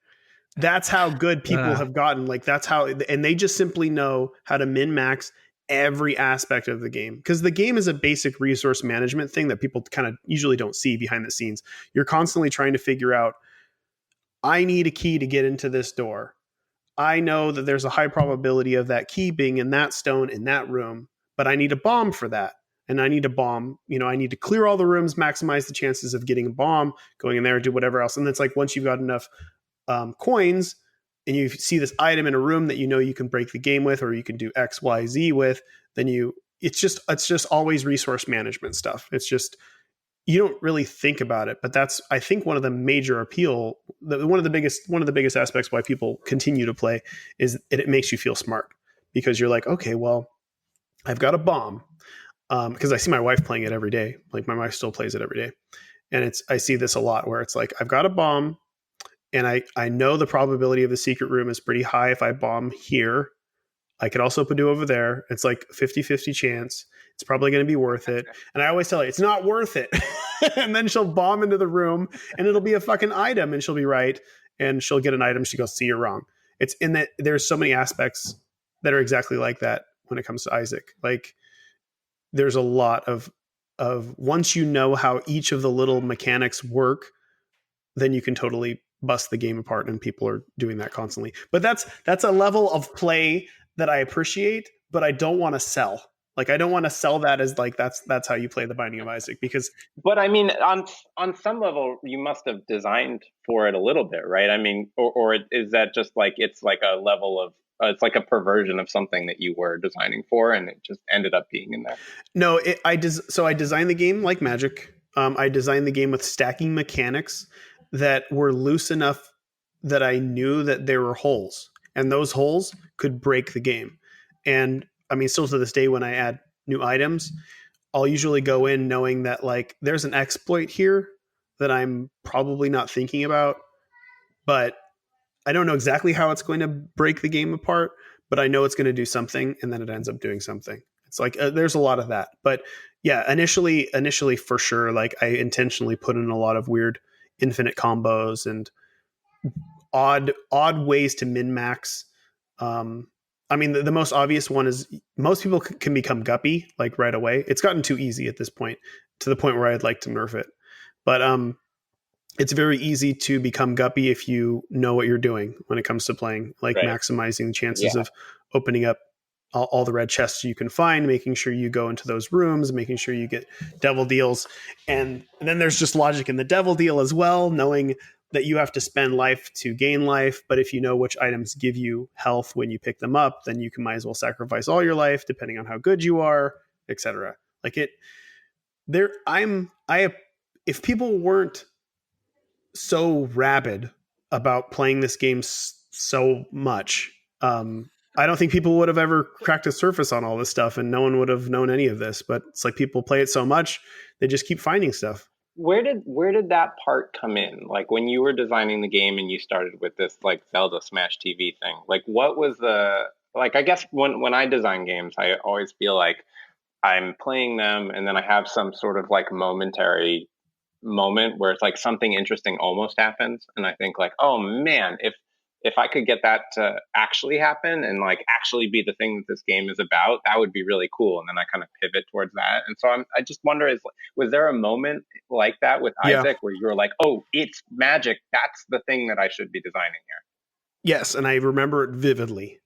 that's how good people have gotten. Like that's how, and they just simply know how to min max every aspect of the game, because the game is a basic resource management thing that people kind of usually don't see behind the scenes. You're constantly trying to figure out, I need a key to get into this door. I know that there's a high probability of that key being in that stone in that room, but I need a bomb for that. And I need a bomb, I need to clear all the rooms, maximize the chances of getting a bomb, going in there, do whatever else. And it's like, once you've got enough coins and you see this item in a room that you can break the game with, or you can do X, Y, Z with, then it's just always resource management stuff. It's just, you don't really think about it, but that's, I think, one of the major appeal, one of the biggest aspects why people continue to play is it makes you feel smart, because you're like, okay, well, I've got a bomb, because I see my wife playing it every day. Like my wife still plays it every day, and I see this a lot where it's like, I've got a bomb, and I know the probability of the secret room is pretty high if I bomb here. I could also do over there. It's like 50-50 chance. It's probably going to be worth it. And I always tell her, it's not worth it. And then she'll bomb into the room and it'll be a fucking item and she'll be right. And she'll get an item. She goes, see, you're wrong. It's in that there's so many aspects that are exactly like that when it comes to Isaac. Like there's a lot of once you know how each of the little mechanics work, then you can totally bust the game apart, and people are doing that constantly. But that's a level of play that I appreciate, but I don't want to sell. Like I don't want to sell that as like that's how you play the Binding of Isaac, because. But I mean, on some level, you must have designed for it a little bit, right? I mean, or is that just like it's like a level of it's like a perversion of something that you were designing for, and it just ended up being in there? No, I designed the game like Magic. I designed the game with stacking mechanics that were loose enough that I knew that there were holes, and those holes could break the game. And I mean, still to this day, when I add new items, I'll usually go in knowing that like there's an exploit here that I'm probably not thinking about, but I don't know exactly how it's going to break the game apart, but I know it's going to do something, and then it ends up doing something. It's like there's a lot of that. But yeah, initially for sure, like I intentionally put in a lot of weird infinite combos and odd ways to min max. I mean, the most obvious one is most people can become guppy like right away. It's gotten too easy at this point, to the point where I'd like to nerf it. But it's very easy to become guppy if you know what you're doing when it comes to playing, like maximizing the chances of opening up all the red chests you can find, making sure you go into those rooms, making sure you get devil deals. And then there's just logic in the devil deal as well, knowing that you have to spend life to gain life. But if you know which items give you health when you pick them up, then you can might as well sacrifice all your life depending on how good you are, etc. Like it there, if people weren't so rabid about playing this game so much, I don't think people would have ever cracked a surface on all this stuff, and no one would have known any of this. But it's like people play it so much, they just keep finding stuff. Where did that part come in? Like when you were designing the game and you started with this like Zelda Smash TV thing, like what was I guess when I design games, I always feel like I'm playing them and then I have some sort of like momentary moment where it's like something interesting almost happens. And I think like, oh man, if I could get that to actually happen and like actually be the thing that this game is about, that would be really cool. And then I kind of pivot towards that. And so I just wonder, was there a moment like that with Isaac where you were like, oh, it's magic. That's the thing that I should be designing here? Yes. And I remember it vividly.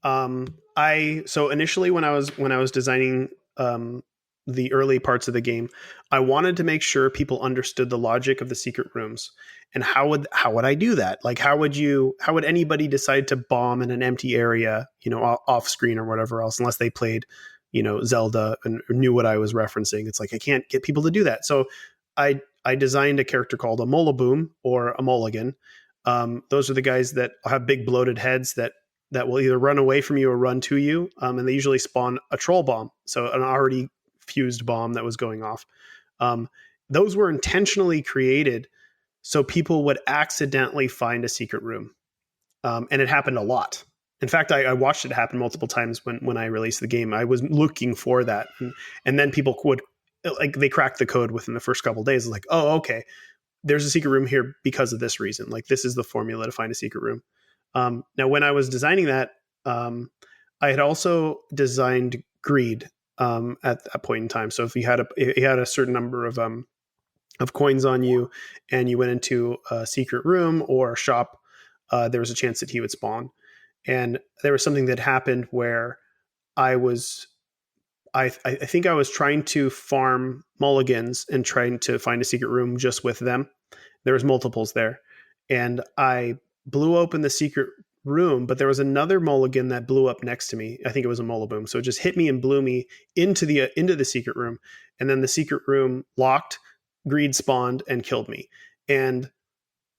So initially when I was designing, the early parts of the game, I wanted to make sure people understood the logic of the secret rooms. And how would I do that? Like, how would anybody decide to bomb in an empty area, off screen or whatever else, unless they played, Zelda and knew what I was referencing? It's like, I can't get people to do that. So I designed a character called a Molaboom or a Mulligan. Those are the guys that have big bloated heads that will either run away from you or run to you. And they usually spawn a troll bomb. So an already fused bomb that was going off. Those were intentionally created so people would accidentally find a secret room. And it happened a lot. In fact, I watched it happen multiple times when I released the game. I was looking for that. And then people would, like, they cracked the code within the first couple of days. It's like, oh, okay, there's a secret room here because of this reason. Like, this is the formula to find a secret room. Now, when I was designing that, I had also designed greed at that point in time. So if you had a certain number of coins on you and you went into a secret room or a shop, there was a chance that he would spawn. And there was something that happened where I think I was trying to farm mulligans and trying to find a secret room just with them. There was multiples there. And I blew open the secret room, but there was another mulligan that blew up next to me. I think it was a Molaboom. So it just hit me and blew me into the secret room. And then the secret room locked, greed spawned, and killed me. And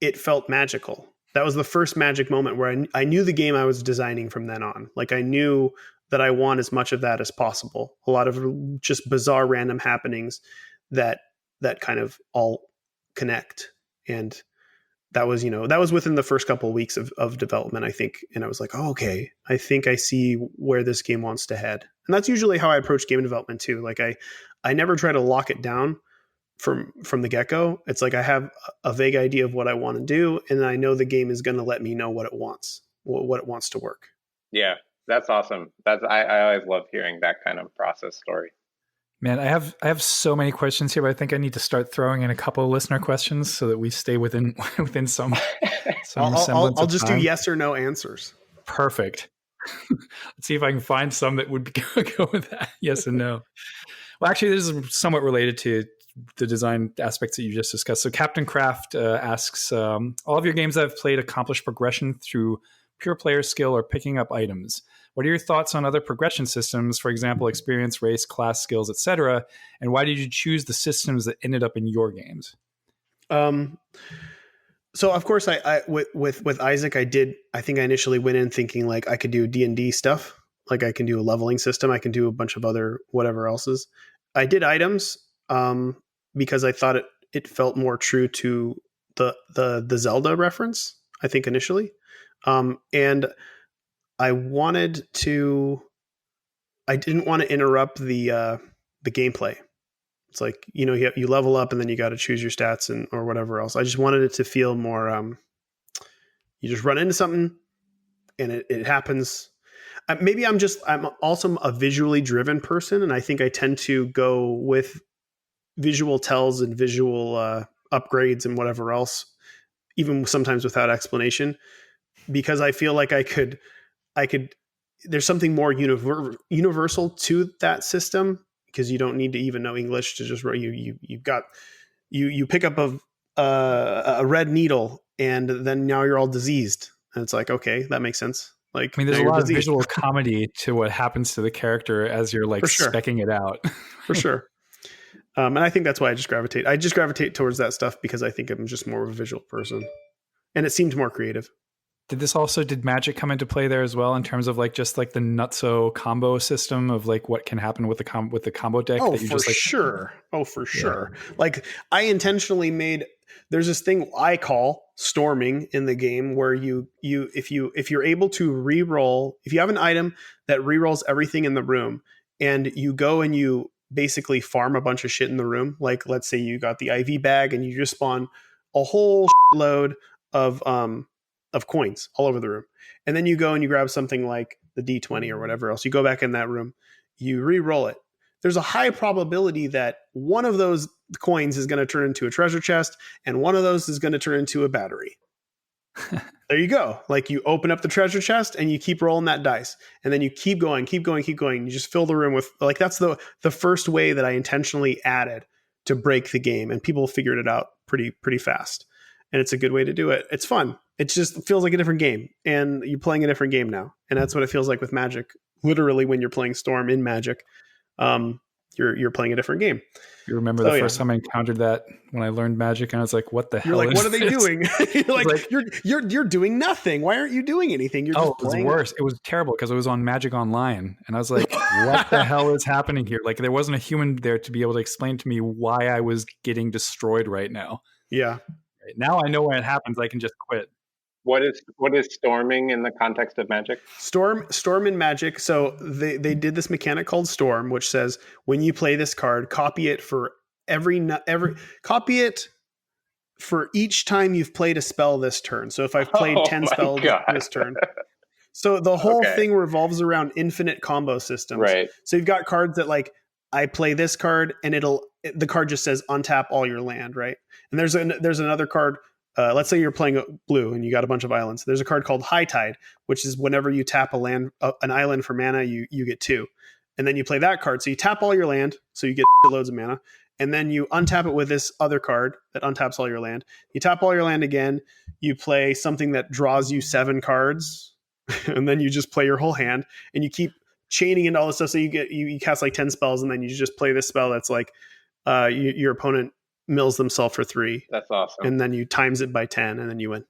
it felt magical. That was the first magic moment where I knew the game I was designing from then on. Like, I knew that I want as much of that as possible. A lot of just bizarre random happenings that kind of all connect. And that was within the first couple of weeks of development, I think. And I was like, oh, okay, I think I see where this game wants to head. And that's usually how I approach game development too. Like, I never try to lock it down from the get-go. It's like I have a vague idea of what I want to do, and I know the game is going to let me know what it wants to work. Yeah, that's awesome. I always love hearing that kind of process story. Man, I have so many questions here, but I think I need to start throwing in a couple of listener questions so that we stay within some I'll just do yes or no answers. Perfect. Let's see if I can find some that would go with that. Yes and no. Well, actually, this is somewhat related to the design aspects that you just discussed. So Captain Craft asks, all of your games that I've played accomplish progression through pure player skill or picking up items. What are your thoughts on other progression systems, for example, experience, race, class, skills, etc.? And why did you choose the systems that ended up in your games? So of course, I with Isaac, I think I initially went in thinking like I could do D&D stuff. Like, I can do a leveling system. I can do a bunch of other whatever else's. I did items because I thought it felt more true to the Zelda reference, I think, initially. And I didn't want to interrupt the gameplay. It's like, you level up and then you got to choose your stats or whatever else. I just wanted it to feel more, you just run into something and it happens. Maybe I'm also a visually driven person, and I think I tend to go with visual tells and visual upgrades and whatever else, even sometimes without explanation, because I feel like I could. There's something more universal to that system, because you don't need to even know English to just you pick up a red needle and then now you're all diseased, and it's like, okay, that makes sense. Like, I mean, there's a lot of visual comedy to what happens to the character as you're like specking it out. For sure. And I think that's why I just gravitate towards that stuff, because I think I'm just more of a visual person, and it seemed more creative. Did magic come into play there as well, in terms of like just like the nutso combo system of like what can happen with the combo deck? Oh, for sure. Like, I intentionally there's this thing I call storming in the game, where if you're able to reroll, if you have an item that rerolls everything in the room, and you go and you basically farm a bunch of shit in the room, like let's say you got the IV bag and you just spawn a whole load of coins all over the room, and then you go and you grab something like the D20 or whatever else, you go back in that room, you re-roll it, there's a high probability that one of those coins is going to turn into a treasure chest, and one of those is going to turn into a battery. There you go. Like, you open up the treasure chest and you keep rolling that dice, and then you keep going. You just fill the room with, like, that's the first way that I intentionally added to break the game, and people figured it out pretty fast. And it's a good way to do it. It's fun. It just feels like a different game, and you're playing a different game now. And that's what it feels like with Magic. Literally, when you're playing Storm in Magic, you're playing a different game. You remember the first time I encountered that, when I learned Magic, and I was like, "What the hell?" You're like, is "What are they this? doing?" You're like, "You're doing nothing. Why aren't you doing anything? You're just playing." It was worse. It was terrible, because it was on Magic Online, and I was like, "What the hell is happening here?" Like, there wasn't a human there to be able to explain to me why I was getting destroyed right now. Yeah. Now I know when it happens, I can just quit. What is storming in the context of Magic? Storm in Magic. So they did this mechanic called Storm, which says when you play this card, copy it for copy it for each time you've played a spell this turn. So if I've played 10 spells this turn. So the whole thing revolves around infinite combo systems. Right. So you've got cards that like I play this card and the card just says untap all your land, right? And there's another card. Let's say you're playing blue and you got a bunch of islands. There's a card called High Tide, which is whenever you tap an island for mana, you get 2. And then you play that card. So you tap all your land, so you get loads of mana. And then you untap it with this other card that untaps all your land. You tap all your land again. You play something that draws you 7 cards. And then you just play your whole hand. And you keep chaining into all this stuff. So you cast like 10 spells. And then you just play this spell that's like your opponent mills themselves for 3. That's awesome. And then you times it by 10 and then you win.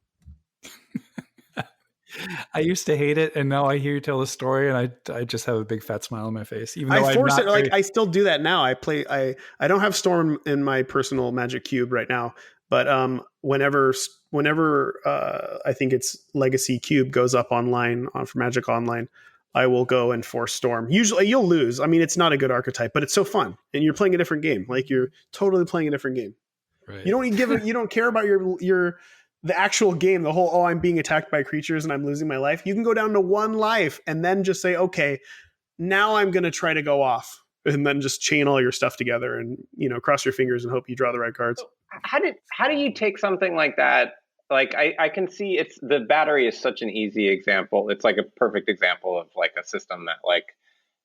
I used to hate it, and now I hear you tell the story, and I just have a big fat smile on my face. Even though I force it, like I still do that now. I don't have Storm in my personal Magic Cube right now, but whenever I think it's Legacy Cube goes up online for Magic Online, I will go and force Storm. Usually you'll lose. I mean, it's not a good archetype, but it's so fun, and you're playing a different game. Like you're totally playing a different game. Right. You don't even you don't care about the actual game, the whole, I'm being attacked by creatures and I'm losing my life. You can go down to 1 life and then just say, okay, now I'm going to try to go off, and then just chain all your stuff together and, cross your fingers and hope you draw the right cards. How do you take something like that? Like I can see the battery is such an easy example. It's like a perfect example of like a system that like,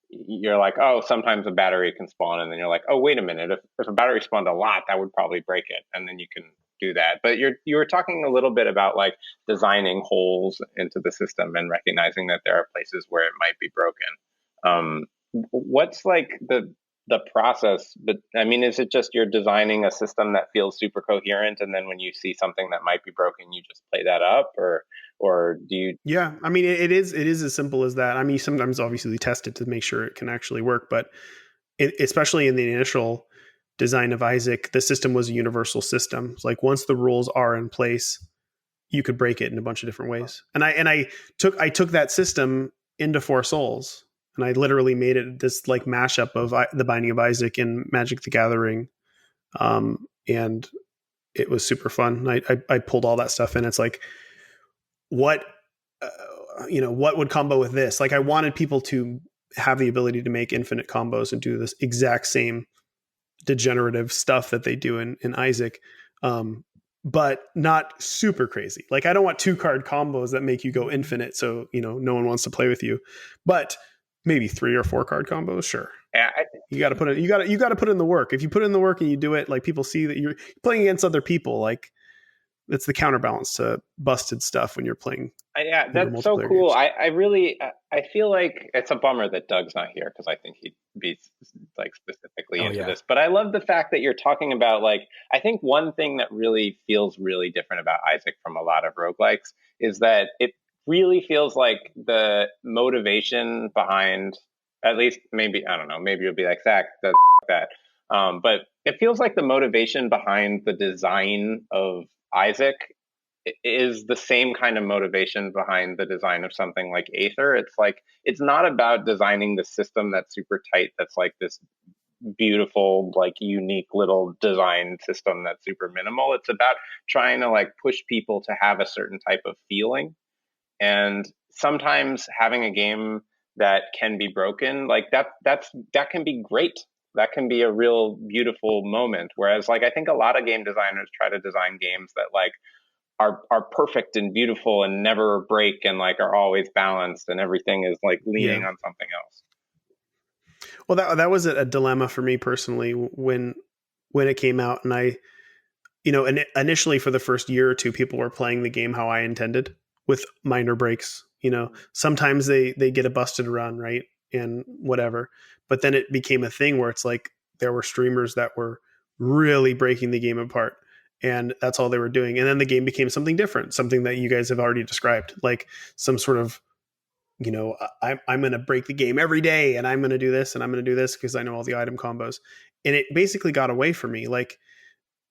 you're like, oh, sometimes a battery can spawn. And then you're like, oh, wait a minute. If a battery spawned a lot, that would probably break it. And then you can do that. But you were talking a little bit about like designing holes into the system and recognizing that there are places where it might be broken. What's like the process? But I mean, is it just you're designing a system that feels super coherent, and then when you see something that might be broken, you just play that up, or do you? Yeah, I mean, it is as simple as that. I mean, sometimes obviously test it to make sure it can actually work, but especially in the initial design of Isaac, the system was a universal system. Like once the rules are in place, you could break it in a bunch of different ways. And I took that system into Four Souls, and I literally made it this like mashup of the Binding of Isaac and Magic the Gathering, and it was super fun. I pulled all that stuff in. It's like, what would combo with this? Like I wanted people to have the ability to make infinite combos and do this exact same degenerative stuff that they do in Isaac, but not super crazy. Like I don't want 2-card combos that make you go infinite, so no one wants to play with you. But maybe 3 or 4-card combos, sure. Yeah, you got to put it. You got to put in the work. If you put in the work and you do it, like people see that you're playing against other people. Like it's the counterbalance to busted stuff when you're playing. Yeah, that's so cool. Games. I feel like it's a bummer that Doug's not here, because I think he'd be like specifically into this. But I love the fact that you're talking about, like, I think one thing that really feels really different about Isaac from a lot of roguelikes is that it really feels like the motivation behind, at least maybe, I don't know, maybe you'll be like, Zach, that. But it feels like the motivation behind the design of Isaac is the same kind of motivation behind the design of something like Aether. It's like, it's not about designing the system that's super tight, that's like this beautiful, like unique little design system that's super minimal. It's about trying to like push people to have a certain type of feeling. And sometimes having a game that can be broken, like that can be great. That can be a real beautiful moment. Whereas like, I think a lot of game designers try to design games that like are perfect and beautiful and never break and like are always balanced and everything is like leaning on something else. Well, that was a dilemma for me personally when it came out, and I, initially for the first year or two, people were playing the game how I intended with minor breaks. Sometimes they get a busted run, right, and whatever. But then it became a thing where it's like there were streamers that were really breaking the game apart. And that's all they were doing. And then the game became something different, something that you guys have already described, like some sort of, I'm going to break the game every day, and I'm going to do this, and I'm going to do this because I know all the item combos. And it basically got away from me. Like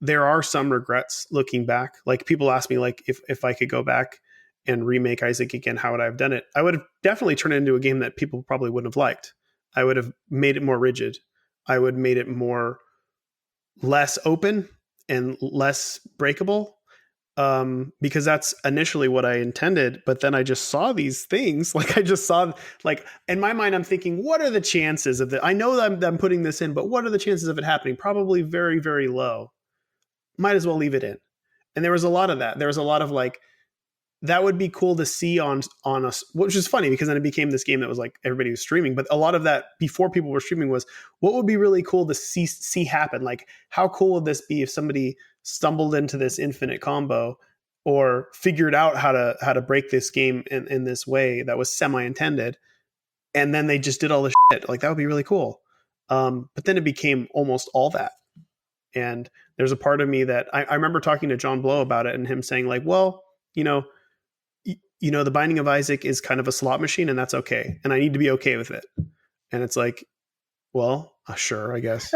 there are some regrets looking back. Like people ask me like if I could go back and remake Isaac again, how would I have done it? I would have definitely turned it into a game that people probably wouldn't have liked. I would have made it more rigid. I would have made it less open and less breakable, because that's initially what I intended. But then I just saw these things. Like I just saw, like in my mind, I'm thinking, what are the chances of it? I know that I'm putting this in, but what are the chances of it happening? Probably very, very low. Might as well leave it in. And there was a lot of that. There was a lot of like, that would be cool to see on us, which is funny because then it became this game that was like everybody was streaming. But a lot of that before people were streaming was what would be really cool to see happen. Like how cool would this be if somebody stumbled into this infinite combo or figured out how to break this game in this way that was semi-intended, and then they just did all this shit. Like that would be really cool. But then it became almost all that. And there's a part of me that I remember talking to John Blow about it and him saying like, well, the Binding of Isaac is kind of a slot machine, and that's okay. And I need to be okay with it. And it's like, well, sure, I guess.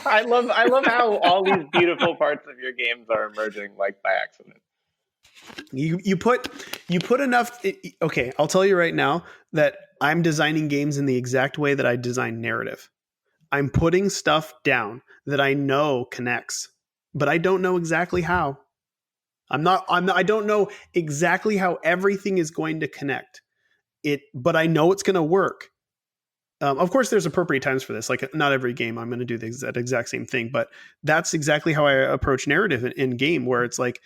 I love how all these beautiful parts of your games are emerging like by accident. You put enough. Okay, I'll tell you right now that I'm designing games in the exact way that I design narrative. I'm putting stuff down that I know connects, but I don't know exactly how. I don't know exactly how everything is going to connect but I know it's going to work. Of course, there's appropriate times for this. Like not every game I'm going to do that exact same thing, but that's exactly how I approach narrative in game, where it's like,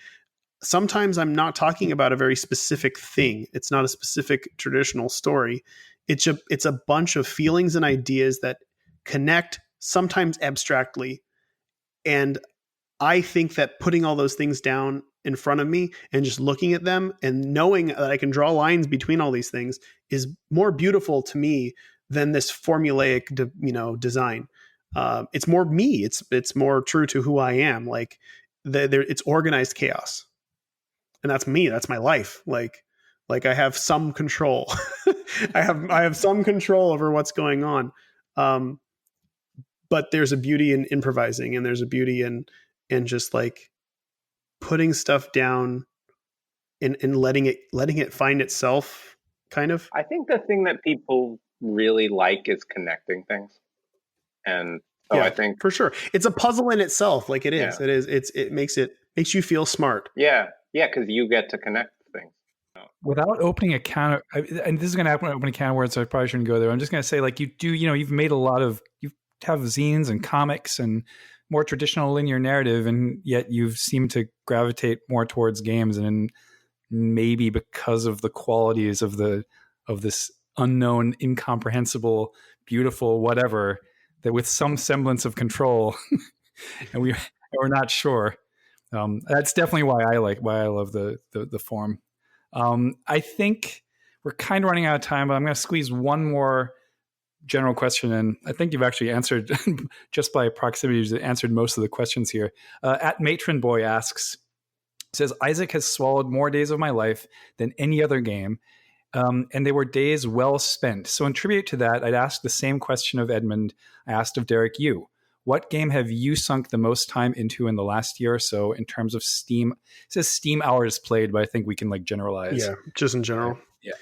sometimes I'm not talking about a very specific thing. It's not a specific traditional story. It's a bunch of feelings and ideas that connect, sometimes abstractly. And I think that putting all those things down in front of me and just looking at them and knowing that I can draw lines between all these things is more beautiful to me than this formulaic, design. It's more me. It's more true to who I am. Like it's organized chaos, and that's me. That's my life. Like I have some control. I have some control over what's going on. But there's a beauty in improvising, and there's a beauty in just like putting stuff down and letting it find itself, kind of. I think the thing that people really like is connecting things. And so yeah, I think for sure it's a puzzle in itself. Like it is. Yeah. It makes you feel smart. Yeah. Because you get to connect things. Without opening a can, and this is going to open a can of words, so I probably shouldn't go there. I'm just going to say, like, you've made a lot of, you have zines and comics and more traditional linear narrative, and yet you've seemed to gravitate more towards games, and maybe because of the qualities of this unknown, incomprehensible, beautiful whatever, that with some semblance of control, and we're not sure. That's definitely why I love the form. I think we're kind of running out of time, but I'm going to squeeze one more general question, and I think you've actually answered just by proximity. You've answered most of the questions here. At Matron Boy says, Isaac has swallowed more days of my life than any other game, and they were days well spent. So in tribute to that, I'd ask the same question of Edmund I asked of Derek Yu. What game have you sunk the most time into in the last year or so in terms of Steam? It says Steam hours played, but I think we can generalize. Yeah, just in general. Yeah.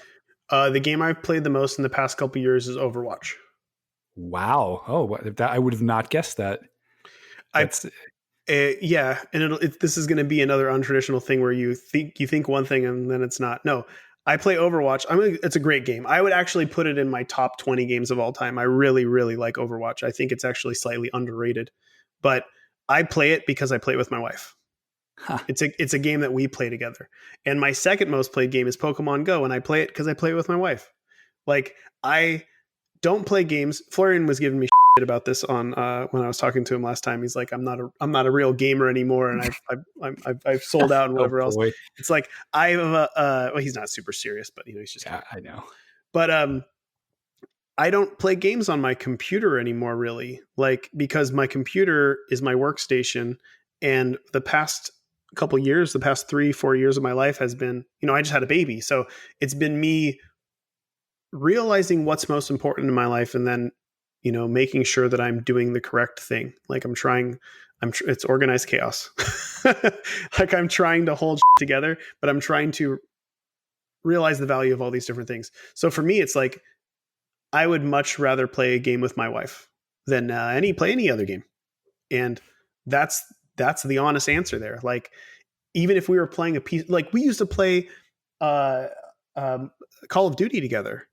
The game I've played the most in the past couple of years is Overwatch. Wow. Oh, I would have not guessed that. Yeah, and this is going to be another untraditional thing where you think one thing and then it's not. No, I play Overwatch. It's a great game. I would actually put it in my top 20 games of all time. I really, really like Overwatch. I think it's actually slightly underrated, but I play it because I play it with my wife. Huh. It's a game that we play together. And my second most played game is Pokemon Go, and I play it because I play it with my wife. Like, I don't play games. Florian was giving me shit about this on when I was talking to him last time. He's like, I'm not a real gamer anymore, and I've sold out and whatever else. It's like well, he's not super serious, but he's just I know. But I don't play games on my computer anymore, really, like, because my computer is my workstation, and the past couple years, the past 3-4 years of my life has been, I just had a baby, so it's been me realizing what's most important in my life, and then making sure that I'm doing the correct thing. Like it's organized chaos. Like I'm trying to hold together, but I'm trying to realize the value of all these different things. So for me, it's like I would much rather play a game with my wife than play any other game, and that's the honest answer there. Like, even if we were playing a piece, like we used to play Call of Duty together.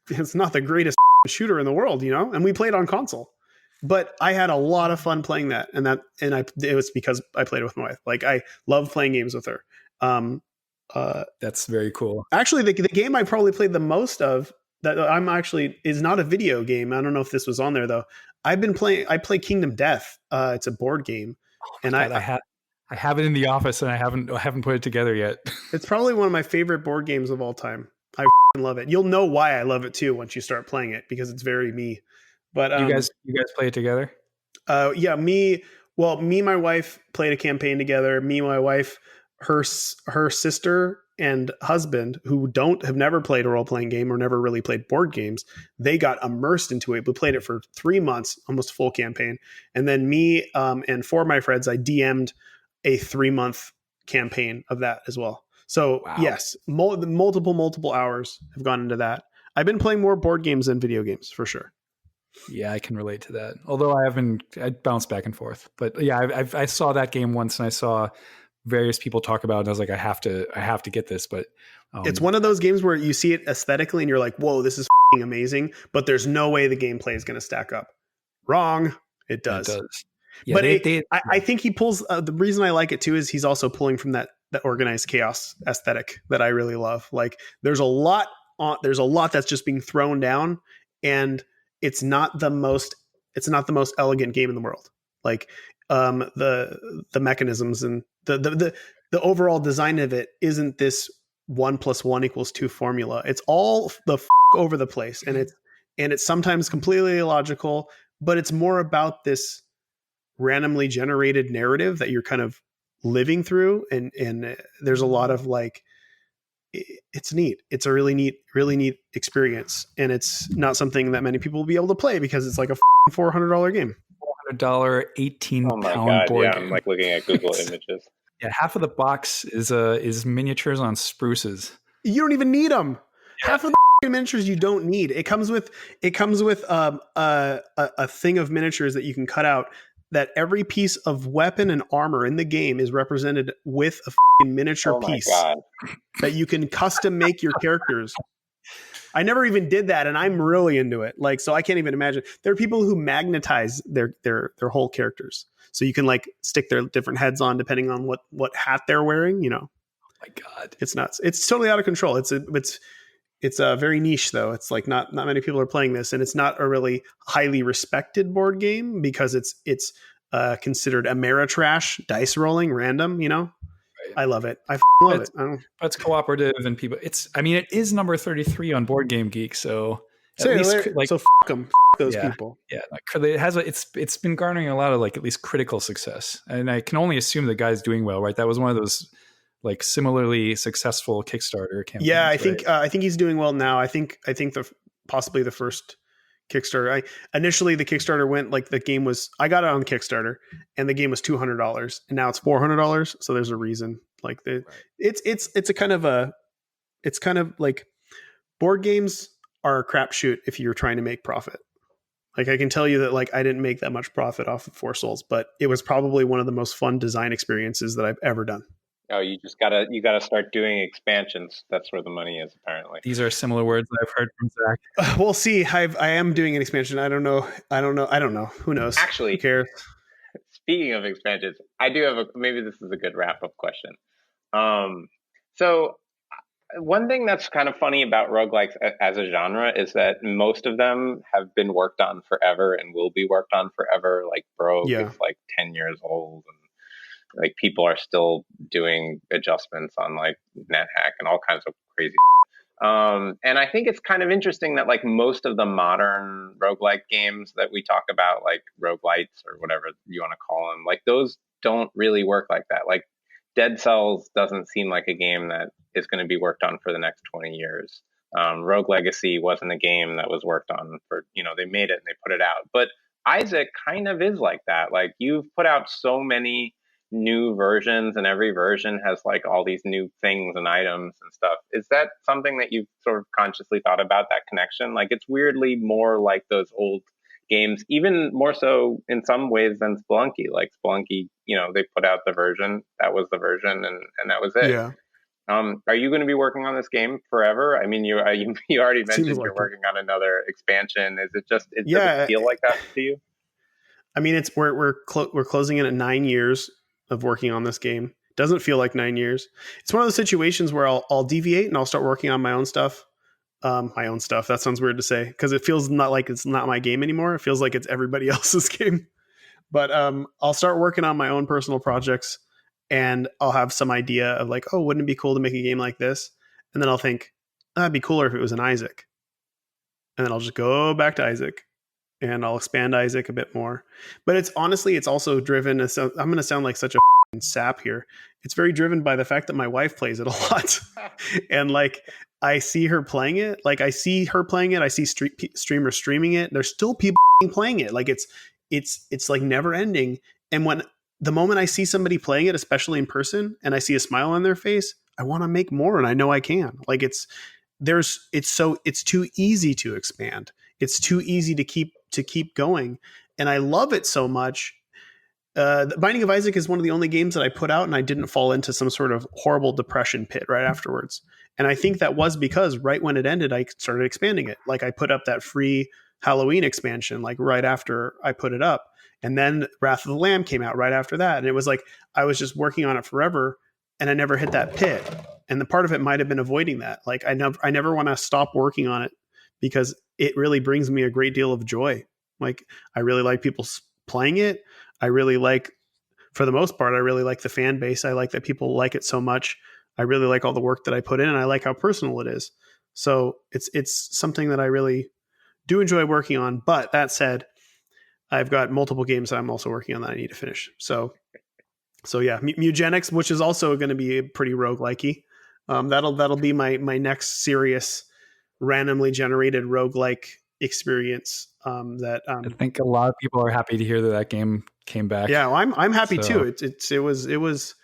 It's not the greatest shooter in the world, you know, and we played on console. But I had a lot of fun playing that, it was because I played it with my wife. Like, I love playing games with her. That's very cool. Actually, the game I probably played the most of that is not a video game. I don't know if this was on there though. I play Kingdom Death. It's a board game, and God, I have it in the office, and I haven't put it together yet. It's probably one of my favorite board games of all time. I love it. You'll know why I love it too once you start playing it, because it's very me. But you guys play it together? Yeah, me and my wife played a campaign together. Me and my wife, her sister and husband, who have never played a role-playing game or never really played board games, they got immersed into it. We played it for 3 months, almost a full campaign. And then me and 4 of my friends, I DM'd a 3-month campaign of that as well. So wow. Yes, multiple hours have gone into that. I've been playing more board games than video games for sure. Yeah, I can relate to that. Although I bounce back and forth. But yeah, I saw that game once, and I saw various people talk about it, and I was like, I have to get this. But it's one of those games where you see it aesthetically and you're like, whoa, this is amazing, but there's no way the gameplay is going to stack up. Wrong. It does. It does. Yeah, but I think he pulls, the reason I like it too is he's also pulling from that organized chaos aesthetic that I really love. Like, there's a lot that's just being thrown down, and it's not the most elegant game in the world. Like, the mechanisms and the overall design of it isn't this 1 + 1 = 2 formula. It's all over the place, and it's sometimes completely illogical, but it's more about this randomly generated narrative that you're kind of living through, and there's a lot of like, it's neat. It's a really neat experience, and it's not something that many people will be able to play because it's like a $400 game. $400 18-pound board game. I'm like looking at Google images. Yeah, half of the box is miniatures on spruces. You don't even need them. Yeah. Half of the miniatures you don't need. It comes with a thing of miniatures that you can cut out. That every piece of weapon and armor in the game is represented with a miniature piece that you can custom make your characters. I never even did that, and I'm really into it. Like, so I can't even imagine. There are people who magnetize their whole characters, so you can like stick their different heads on depending on what hat they're wearing. You know, oh my God, it's nuts. It's totally out of control. It's a very niche though. It's like not many people are playing this, and it's not a really highly respected board game because it's considered Ameritrash, dice rolling, random. You know, right. I love it. I love it. It's cooperative, and people. It is number 33 on Board Game Geek. So at least, like, so them, those people. Yeah, it has. It's been garnering a lot of like at least critical success, and I can only assume the guy's doing well. Right, that was one of those like similarly successful Kickstarter campaigns. Yeah, I think he's doing well now. I think possibly the first Kickstarter. Initially the Kickstarter went like I got it on Kickstarter, and the game was $200, and now it's $400. So there's a reason. Like it's kind of like board games are a crapshoot if you're trying to make profit. Like, I can tell you that like I didn't make that much profit off of Four Souls, but it was probably one of the most fun design experiences that I've ever done. Oh, you gotta start doing expansions. That's where the money is, apparently. These are similar words that I've heard from Zach. We'll see. I am doing an expansion. I don't know. Who knows? Actually, who cares? Speaking of expansions, I do have maybe this is a good wrap-up question. So one thing that's kind of funny about roguelikes as a genre is that most of them have been worked on forever and will be worked on forever. Like Brogue is like 10 years old, and like people are still doing adjustments on like NetHack and all kinds of crazy. And I think it's kind of interesting that like most of the modern roguelike games that we talk about, like roguelites or whatever you want to call them, like those don't really work like that. Like Dead Cells doesn't seem like a game that is going to be worked on for the next 20 years. Rogue Legacy wasn't a game that was worked on for, they made it and they put it out. But Isaac kind of is like that. Like, you've put out so many new versions, and every version has like all these new things and items and stuff. Is that something that you've sort of consciously thought about, that connection? Like it's weirdly more like those old games, even more so in some ways than Spelunky. Like Spelunky, they put out the version, that was the version, and that was it. Yeah. Are you going to be working on this game forever? I mean, you already mentioned you're working on another expansion. Is it just, does it feel like that to you? I mean, we're closing in at 9 years of working on this game. It doesn't feel like 9 years. It's one of those situations where I'll deviate and I'll start working on my own stuff. That sounds weird to say because it feels not like it's not my game anymore. It feels like it's everybody else's game. But I'll start working on my own personal projects, and I'll have some idea of like, oh, wouldn't it be cool to make a game like this? And then I'll think, that'd be cooler if it was an Isaac. And then I'll just go back to Isaac, and I'll expand Isaac a bit more. But it's also driven. I'm going to sound like such a sap here. It's very driven by the fact that my wife plays it a lot. And like, I see her playing it. Like I see her playing it. I see streamers streaming it. There's still people playing it. Like it's like never ending. And when the moment I see somebody playing it, especially in person, and I see a smile on their face, I want to make more, and I know I can. Like it's too easy to expand. It's too easy to keep going, and I love it so much. The Binding of Isaac is one of the only games that I put out and I didn't fall into some sort of horrible depression pit right afterwards. And I think that was because right when it ended, I started expanding it. Like I put up that free Halloween expansion, like right after I put it up. And then Wrath of the Lamb came out right after that. And it was like, I was just working on it forever and I never hit that pit. And the part of it might've been avoiding that. Like I never want to stop working on it because it really brings me a great deal of joy. Like I really like people playing it. I really like, for the most part, I really like the fan base. I like that people like it so much. I really like all the work that I put in, and I like how personal it is. So it's something that I really do enjoy working on. But that said, I've got multiple games that I'm also working on that I need to finish. So yeah, Mugenics, which is also going to be pretty roguelike-y. That'll be my next serious randomly generated roguelike experience. I think a lot of people are happy to hear that game came back. Yeah, well, I'm happy too. It was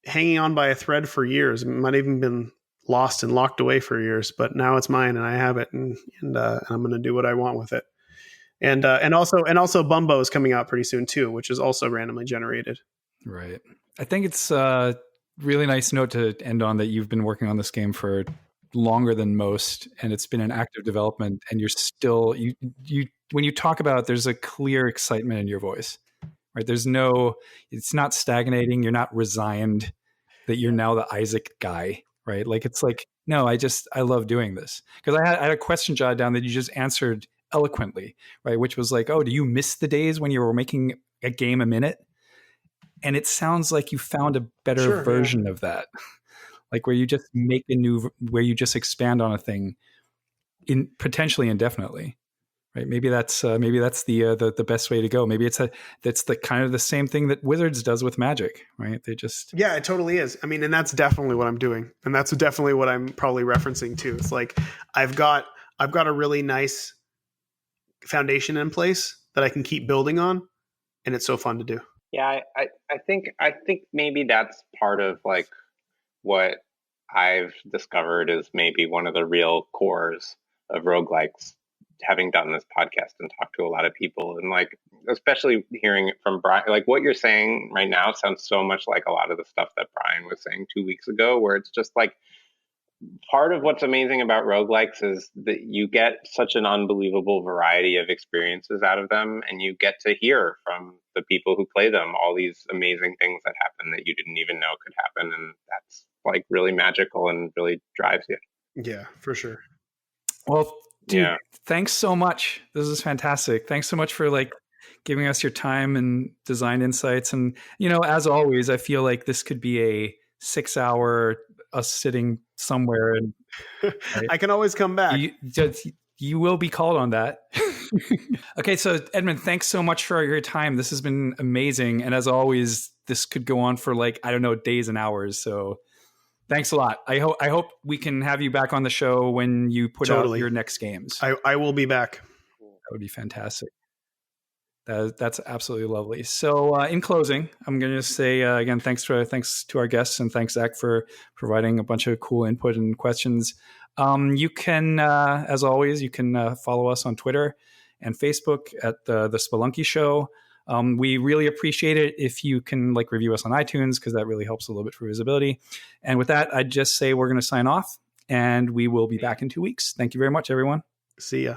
hanging on by a thread for years. It might have even been lost and locked away for years, but now it's mine and I have it, and I'm going to do what I want with it. And also Bumbo is coming out pretty soon too, which is also randomly generated. Right. I think it's a really nice note to end on that you've been working on this game for longer than most, and it's been an active development, and you're still you when you talk about it, there's a clear excitement in your voice, right? It's not stagnating. You're not resigned that you're now the Isaac guy, right? Like it's like, no, I love doing this. Because I had a question jotted down that you just answered eloquently, right? Which was like, oh, do you miss the days when you were making a game a minute? And it sounds like you found a better version of that. Like where you just where you just expand on a thing potentially indefinitely, right? Maybe that's the best way to go. Maybe that's the kind of the same thing that Wizards does with Magic, right? Yeah, it totally is. I mean, and that's definitely what I'm doing, and that's definitely what I'm probably referencing too. It's like I've got a really nice foundation in place that I can keep building on, and it's so fun to do. Yeah, I think maybe that's part of like what I've discovered is maybe one of the real cores of roguelikes, having done this podcast and talked to a lot of people, and like especially hearing it from Brian, like what you're saying right now sounds so much like a lot of the stuff that Brian was saying 2 weeks ago, where it's just like part of what's amazing about roguelikes is that you get such an unbelievable variety of experiences out of them, and you get to hear from the people who play them all these amazing things that happen that you didn't even know could happen, and that's like really magical and really drives you. Yeah, for sure. Well, dude, thanks so much. This is fantastic. Thanks so much for like giving us your time and design insights. And, as always, I feel like this could be a 6-hour us sitting somewhere. And right? I can always come back. You will be called on that. Okay. So Edmund, thanks so much for your time. This has been amazing. And as always, this could go on for like, I don't know, days and hours. So thanks a lot. I hope we can have you back on the show when you put out your next games. I will be back. That would be fantastic. That's absolutely lovely. So in closing, I'm going to say again, thanks to our guests, and thanks, Zach, for providing a bunch of cool input and questions. You can, as always, you can follow us on Twitter and Facebook at the Spelunky Show. We really appreciate it if you can review us on iTunes, because that really helps a little bit for visibility. And with that, I'd just say we're going to sign off, and we will be back in 2 weeks. Thank you very much, everyone. See ya.